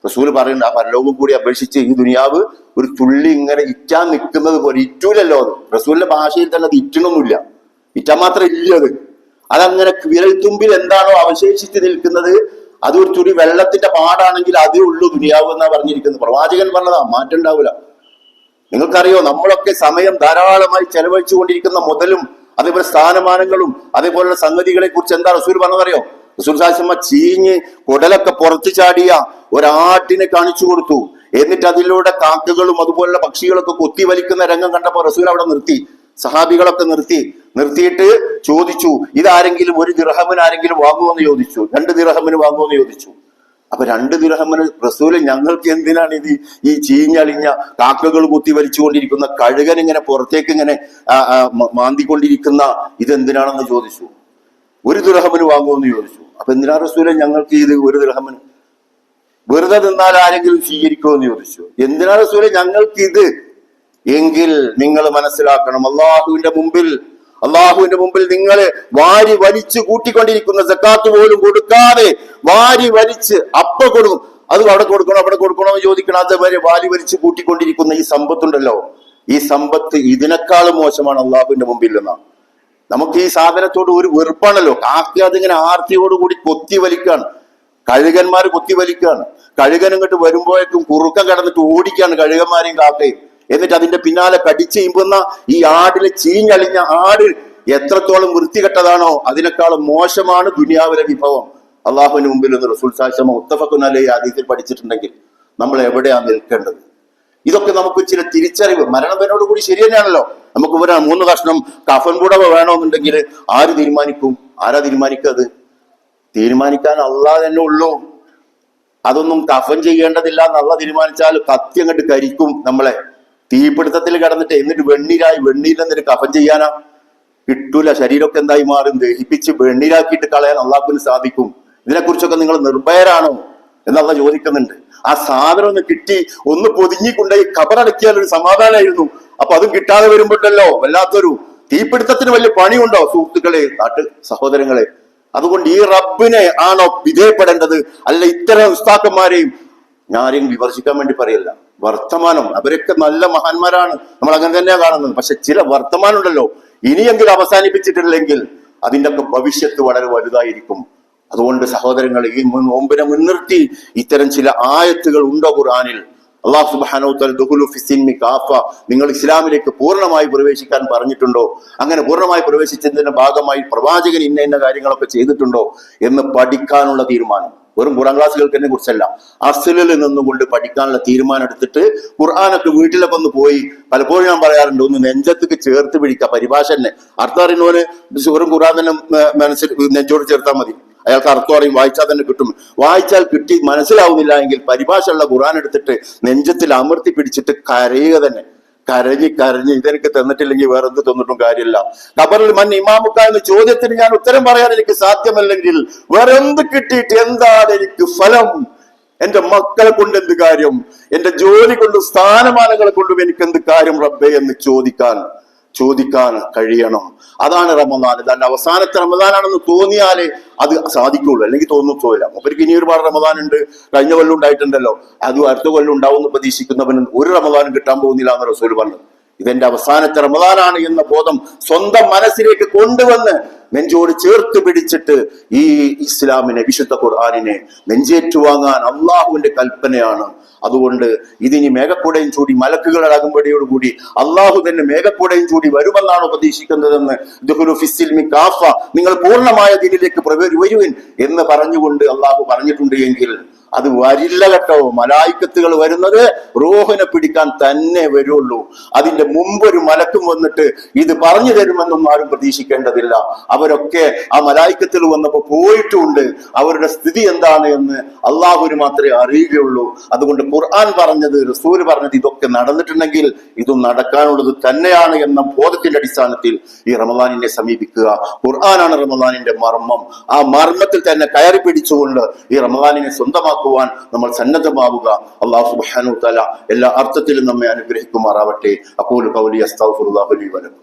റസൂൽ പറയുന്നുണ്ട്, ആ പരലോകം കൂടി അപേക്ഷിച്ച് ഈ ദുനിയാവ് ഒരു തുള്ളി ഇങ്ങനെ ഇറ്റാൻ നിൽക്കുന്നത് പോലെ ഇറ്റൂലല്ലോ. അത് റസൂലിന്റെ ഭാഷയിൽ തന്നെ അത് ഇറ്റണമൊന്നുമില്ല, ഇറ്റാൻ മാത്രം ഇല്ല. അതങ്ങനെ വിരൽത്തുമ്പിൽ എന്താണോ അവശേഷിച്ച് നിൽക്കുന്നത്, അതൊരു തുടി വെള്ളത്തിന്റെ പാടാണെങ്കിൽ അതേ ഉള്ളൂ ദുനിയാവ് എന്നാ പറഞ്ഞിരിക്കുന്നത്. പ്രവാചകൻ പറഞ്ഞതാ, മാറ്റം ഉണ്ടാവില്ല. നിങ്ങൾക്കറിയോ, നമ്മളൊക്കെ സമയം ധാരാളമായി ചെലവഴിച്ചു കൊണ്ടിരിക്കുന്ന മുതലും അതേപോലെ സ്ഥാനമാനങ്ങളും അതേപോലുള്ള സംഗതികളെ കുറിച്ച് എന്താ റസൂൽ പറഞ്ഞതറിയോ? റസൂൽ സാഹിബ് ചീഞ്ഞ് കുടലൊക്കെ പുറത്തു ചാടിയ ഒരാട്ടിനെ കാണിച്ചു കൊടുത്തു. എന്നിട്ട് അതിലൂടെ കാക്കകളും അതുപോലുള്ള പക്ഷികളൊക്കെ കൊത്തി വലിക്കുന്ന രംഗം കണ്ടപ്പോൾ റസൂൽ അവിടെ നിർത്തി. സഹാബികളൊക്കെ നിർത്തിയിട്ട് ചോദിച്ചു, ഇതാരെങ്കിലും 1 ദിർഹമിന് ആരെങ്കിലും വാങ്ങുമെന്ന് ചോദിച്ചു. 2 ദിർഹമിന് വാങ്ങുമെന്ന് ചോദിച്ചു. അപ്പൊ 2 ദിർഹമിന് റസൂല്, ഞങ്ങൾക്ക് എന്തിനാണ് ഇത് ഈ ചീഞ്ഞളിഞ്ഞ കാക്കകൾ കുത്തി വലിച്ചുകൊണ്ടിരിക്കുന്ന കഴുകൻ ഇങ്ങനെ പുറത്തേക്ക് ഇങ്ങനെ മാന്തിക്കൊണ്ടിരിക്കുന്ന ഇതെന്തിനാണെന്ന് ചോദിച്ചു. 1 ദിർഹമിന് വാങ്ങുമെന്ന് ചോദിച്ചു. അപ്പൊ എന്തിനാ റസൂലെ ഞങ്ങൾക്ക് ഇത് 1 ദിർഹമിന്? വെറുതെ നിന്നാൽ ആരെങ്കിലും സ്വീകരിക്കുമെന്ന് ചോദിച്ചു. എന്തിനാ റസൂലെ ഞങ്ങൾക്ക് ഇത്? എങ്കിൽ നിങ്ങൾ മനസ്സിലാക്കണം, അള്ളാഹുവിന്റെ മുമ്പിൽ നിങ്ങളെ വാരി വലിച്ചു കൂട്ടിക്കൊണ്ടിരിക്കുന്ന സക്കാത്ത് പോലും കൊടുക്കാതെ വാരി വലിച്ച് കൊടുക്കും, അത് അവിടെ കൊടുക്കണോ എന്ന് ചോദിക്കണം. അതുവരെ വാരി വലിച്ചു കൂട്ടിക്കൊണ്ടിരിക്കുന്ന ഈ സമ്പത്തുണ്ടല്ലോ, ഈ സമ്പത്ത് ഇതിനേക്കാളും മോശമാണ് അള്ളാഹുവിന്റെ മുമ്പിൽ എന്നാ. നമുക്ക് ഈ സാധനത്തോട് ഒരു വെറുപ്പാണല്ലോ. കാക്ക അതിങ്ങനെ ആർത്തിയോടുകൂടി കൊത്തി വലിക്കാണ്, കഴുകന്മാര് കൊത്തി വലിക്കാണ്. കഴുകൻ ഇങ്ങോട്ട് വരുമ്പോഴേക്കും കുറുക്കം കടന്നിട്ട് ഓടിക്കാണ് കഴുകന്മാരെയും കാക്കയും. എന്നിട്ട് അതിന്റെ പിന്നാലെ കടിച്ചു ഇമ്പുന്ന ഈ ആടിലെ ചീഞ്ഞളിഞ്ഞ ആട് എത്രത്തോളം വൃത്തികെട്ടതാണോ അതിനേക്കാളും മോശമാണ് ദുനിയാവിലെ വിഭവം അള്ളാഹുവിന് മുമ്പിൽ നിന്ന് റസൂൽ സാഹിബ് മുത്തഫഖുൻ അലൈഹി ഹദീസിൽ പഠിച്ചിട്ടുണ്ടെങ്കിൽ നമ്മൾ എവിടെയാണ് നിൽക്കേണ്ടത്? ഇതൊക്കെ നമുക്ക് ചില തിരിച്ചറിവ് മരണത്തിനോട് കൂടി ശരി തന്നെയാണല്ലോ. നമുക്ക് 3 കഷ്ണം കഫൻ പുടവ വേണമെന്നുണ്ടെങ്കിൽ ആര് തീരുമാനിക്കും? ആരാ തീരുമാനിക്കത്? തീരുമാനിക്കാൻ അള്ളാഹ് തന്നെ ഉള്ളൂ. അതൊന്നും കഫൻ ചെയ്യേണ്ടതില്ല എന്നല്ല തീരുമാനിച്ചാൽ കത്തി അങ്ങോട്ട് കരിക്കും നമ്മളെ. തീപിടുത്തത്തിൽ കിടന്നിട്ട് എന്നിട്ട് വെണ്ണീരിൽ എന്നിട്ട് കഫൻ ചെയ്യാനാ? കിട്ടൂല. ശരീരമൊക്കെ എന്തായി മാറും? ദഹിപ്പിച്ച് വെണ്ണീരാക്കിയിട്ട് കളയാൻ അള്ളാഹുവിന് സാധിക്കും. ഇതിനെക്കുറിച്ചൊക്കെ നിങ്ങൾ നിർഭയരാണോ എന്നുള്ള ചോദിക്കുന്നുണ്ട്. ആ സാധനം ഒന്ന് കിട്ടി ഒന്ന് പൊതിഞ്ഞിക്കൊണ്ടായി ഖബറടക്കിയാൽ ഒരു സമാധാനമായിരുന്നു. അപ്പൊ അതും കിട്ടാതെ വരുമ്പോഴല്ലോ വല്ലാത്തൊരു തീപിടുത്തത്തിന് വലിയ പണിയുണ്ടോ സുഹൃത്തുക്കളെ, സഹോദരങ്ങളെ? അതുകൊണ്ട് ഈ റബ്ബിനെ ആണോ വിധേയപ്പെടേണ്ടത്? അല്ല ഇത്തരം ഉസ്താക്കന്മാരെയും ഞാരെയും വിമർശിക്കാൻ വേണ്ടി പറയല്ല. വർത്തമാനം അവരൊക്കെ നല്ല മഹാന്മാരാണ്, നമ്മൾ അങ്ങനെ തന്നെയാ കാണുന്നത്. പക്ഷെ ചില വർത്തമാനം ഉണ്ടല്ലോ, ഇനിയെങ്കിലും അവസാനിപ്പിച്ചിട്ടില്ലെങ്കിൽ അതിൻ്റെ ഒക്കെ ഭവിഷ്യത്ത് വളരെ വലുതായിരിക്കും. അതുകൊണ്ട് സഹോദരങ്ങൾ, ഈ നോമ്പിനെ മുൻനിർത്തി ഇത്തരം ചില ആയത്തുകൾ ഉണ്ടോ ഖുർആനിൽ? അല്ലാഹു സുബ്ഹാനഹു വ തആല ദുഖുലു ഫിസ്സിൽമി കാഫ, നിങ്ങൾ ഇസ്ലാമിലേക്ക് പൂർണ്ണമായി പ്രവേശിക്കാൻ പറഞ്ഞിട്ടുണ്ടോ? അങ്ങനെ പൂർണ്ണമായി പ്രവേശിച്ചതിന്റെ ഭാഗമായി പ്രവാചകൻ ഇന്ന കാര്യങ്ങളൊക്കെ ചെയ്തിട്ടുണ്ടോ എന്ന് പഠിക്കാനുള്ള തീരുമാനം. വെറും ഖുർആൻ ക്ലാസ്സുകൾക്ക് തന്നെ കുറിച്ചല്ല, അസ്ലിൽ നിന്നുകൊണ്ട് പഠിക്കാനുള്ള തീരുമാനം എടുത്തിട്ട് ഖുർആനൊക്കെ വീട്ടിലൊക്കെ ഒന്ന് പോയി, പലപ്പോഴും ഞാൻ പറയാറുണ്ട്, ഒന്ന് നെഞ്ചത്തേക്ക് ചേർത്ത് പിടിക്കുക. പരിഭാഷ തന്നെ അർത്ഥം അറിയുന്നവന് വെറും ഖുർആൻ തന്നെ മനസ്സിൽ നെഞ്ചോട് ചേർത്താൽ മതി. അയാൾക്ക് അർത്ഥം അറിയും, വായിച്ചാൽ തന്നെ കിട്ടും. വായിച്ചാൽ കിട്ടി മനസ്സിലാവുന്നില്ല എങ്കിൽ പരിഭാഷയുള്ള ഖുർആൻ എടുത്തിട്ട് നെഞ്ചത്തിൽ അമർത്തി പിടിച്ചിട്ട് കരയുക തന്നെ. കരഞ്ഞ് ഇതെനിക്ക് തന്നിട്ടില്ലെങ്കിൽ വേറെ എന്ത് തന്നിട്ടും കാര്യമില്ല. ഖബറിൽ മൻ ഇമാമുക്ക എന്ന ചോദ്യത്തിന് ഞാൻ ഉത്തരം പറയാൻ എനിക്ക് സാധ്യമല്ലെങ്കിൽ വേറെ എന്ത് കിട്ടിയിട്ട് എന്താണ് എനിക്ക് ഫലം? എന്റെ മക്കളെ കൊണ്ട് എന്ത് കാര്യം? എന്റെ ജോലി കൊണ്ടും സ്ഥാനമാനങ്ങളെ കൊണ്ടും എനിക്ക് എന്ത് കാര്യം റബ്ബേ എന്ന് ചോദിക്കാൻ കഴിയണം. അതാണ് റമദാൻ. ഇതല്ല അവസാനത്തെ റമദാനാണെന്ന് തോന്നിയാലേ അത് സാധിക്കുള്ളൂ, അല്ലെങ്കിൽ തോന്നില്ല. മൂപ്പർക്ക് ഇനി ഒരുപാട് റമദാൻ ഉണ്ട്, കഴിഞ്ഞ കൊല്ലം ഉണ്ടായിട്ടുണ്ടല്ലോ, അത് അടുത്ത കൊല്ലം ഉണ്ടാവുമെന്ന് പ്രതീക്ഷിക്കുന്നവന് ഒരു റമദാനും കിട്ടാൻ പോകുന്നില്ല എന്ന് റസൂൽ പറഞ്ഞു. ഇതെന്റെ അവസാനത്തെ റമദാനാണ് എന്ന ബോധം സ്വന്തം മനസ്സിലേക്ക് കൊണ്ടുവന്ന് നെഞ്ചോട് ചേർത്ത് പിടിച്ചിട്ട് ഈ ഇസ്ലാമിനെ, വിശുദ്ധ ഖുർആനിനെ നെഞ്ചേറ്റുവാങ്ങാൻ അള്ളാഹുവിന്റെ കൽപ്പനയാണ്. അതുകൊണ്ട് ഇതിനി മേഘക്കൂടയും ചൂടി മലക്കുകളുടെ അകമ്പടിയോടുകൂടി അള്ളാഹു തന്നെ മേഘക്കൂടയും ചൂടി വരുമെന്നാണ് പ്രതീക്ഷിക്കുന്നതെന്ന് നിങ്ങൾ പൂർണ്ണമായ ദീനിലേക്ക് വരുവിൻ എന്ന് പറഞ്ഞുകൊണ്ട് അള്ളാഹു പറഞ്ഞിട്ടുണ്ട്. എങ്കിൽ അത് വരില്ല കേട്ടോ. മലായിക്കത്തുകൾ വരുന്നത് റൂഹിനെ പിടിക്കാൻ തന്നെ വരുള്ളൂ. അതിന്റെ മുമ്പ് ഒരു മലക്കും വന്നിട്ട് ഇത് പറഞ്ഞു തരുമെന്നൊന്നും ആരും പ്രതീക്ഷിക്കേണ്ടതില്ല. അവരൊക്കെ ആ മലായിക്കത്തിൽ വന്നപ്പോ പോയിട്ടുണ്ട്. അവരുടെ സ്ഥിതി എന്താണ് എന്ന് അള്ളാഹുവിന് മാത്രമേ അറിയുകയുള്ളൂ. അതുകൊണ്ട് ഖുർആൻ പറഞ്ഞത്, റസൂല് പറഞ്ഞത് ഇതൊക്കെ നടന്നിട്ടുണ്ടെങ്കിൽ ഇതും നടക്കാനുള്ളത് തന്നെയാണ് എന്ന ബോധത്തിന്റെ അടിസ്ഥാനത്തിൽ ഈ റമദാനിനെ സമീപിക്കുക. ഖുർആനാണ് റമദാനിന്റെ മർമ്മം. ആ മർമ്മത്തിൽ തന്നെ കയറി പിടിച്ചുകൊണ്ട് ഈ റമദാനിനെ സ്വന്തമാക്കുവാൻ നമ്മൾ സന്നദ്ധമാവുക. അല്ലാഹു സുബ്ഹാനഹു വ തആല എല്ലാ അർത്ഥത്തിലും നമ്മെ അനുഗ്രഹിക്കുമാറാവട്ടെ. അഖൂലു ഖൗലി അസ്തഗ്ഫിറുല്ലാഹ ലി വ ലക്കും.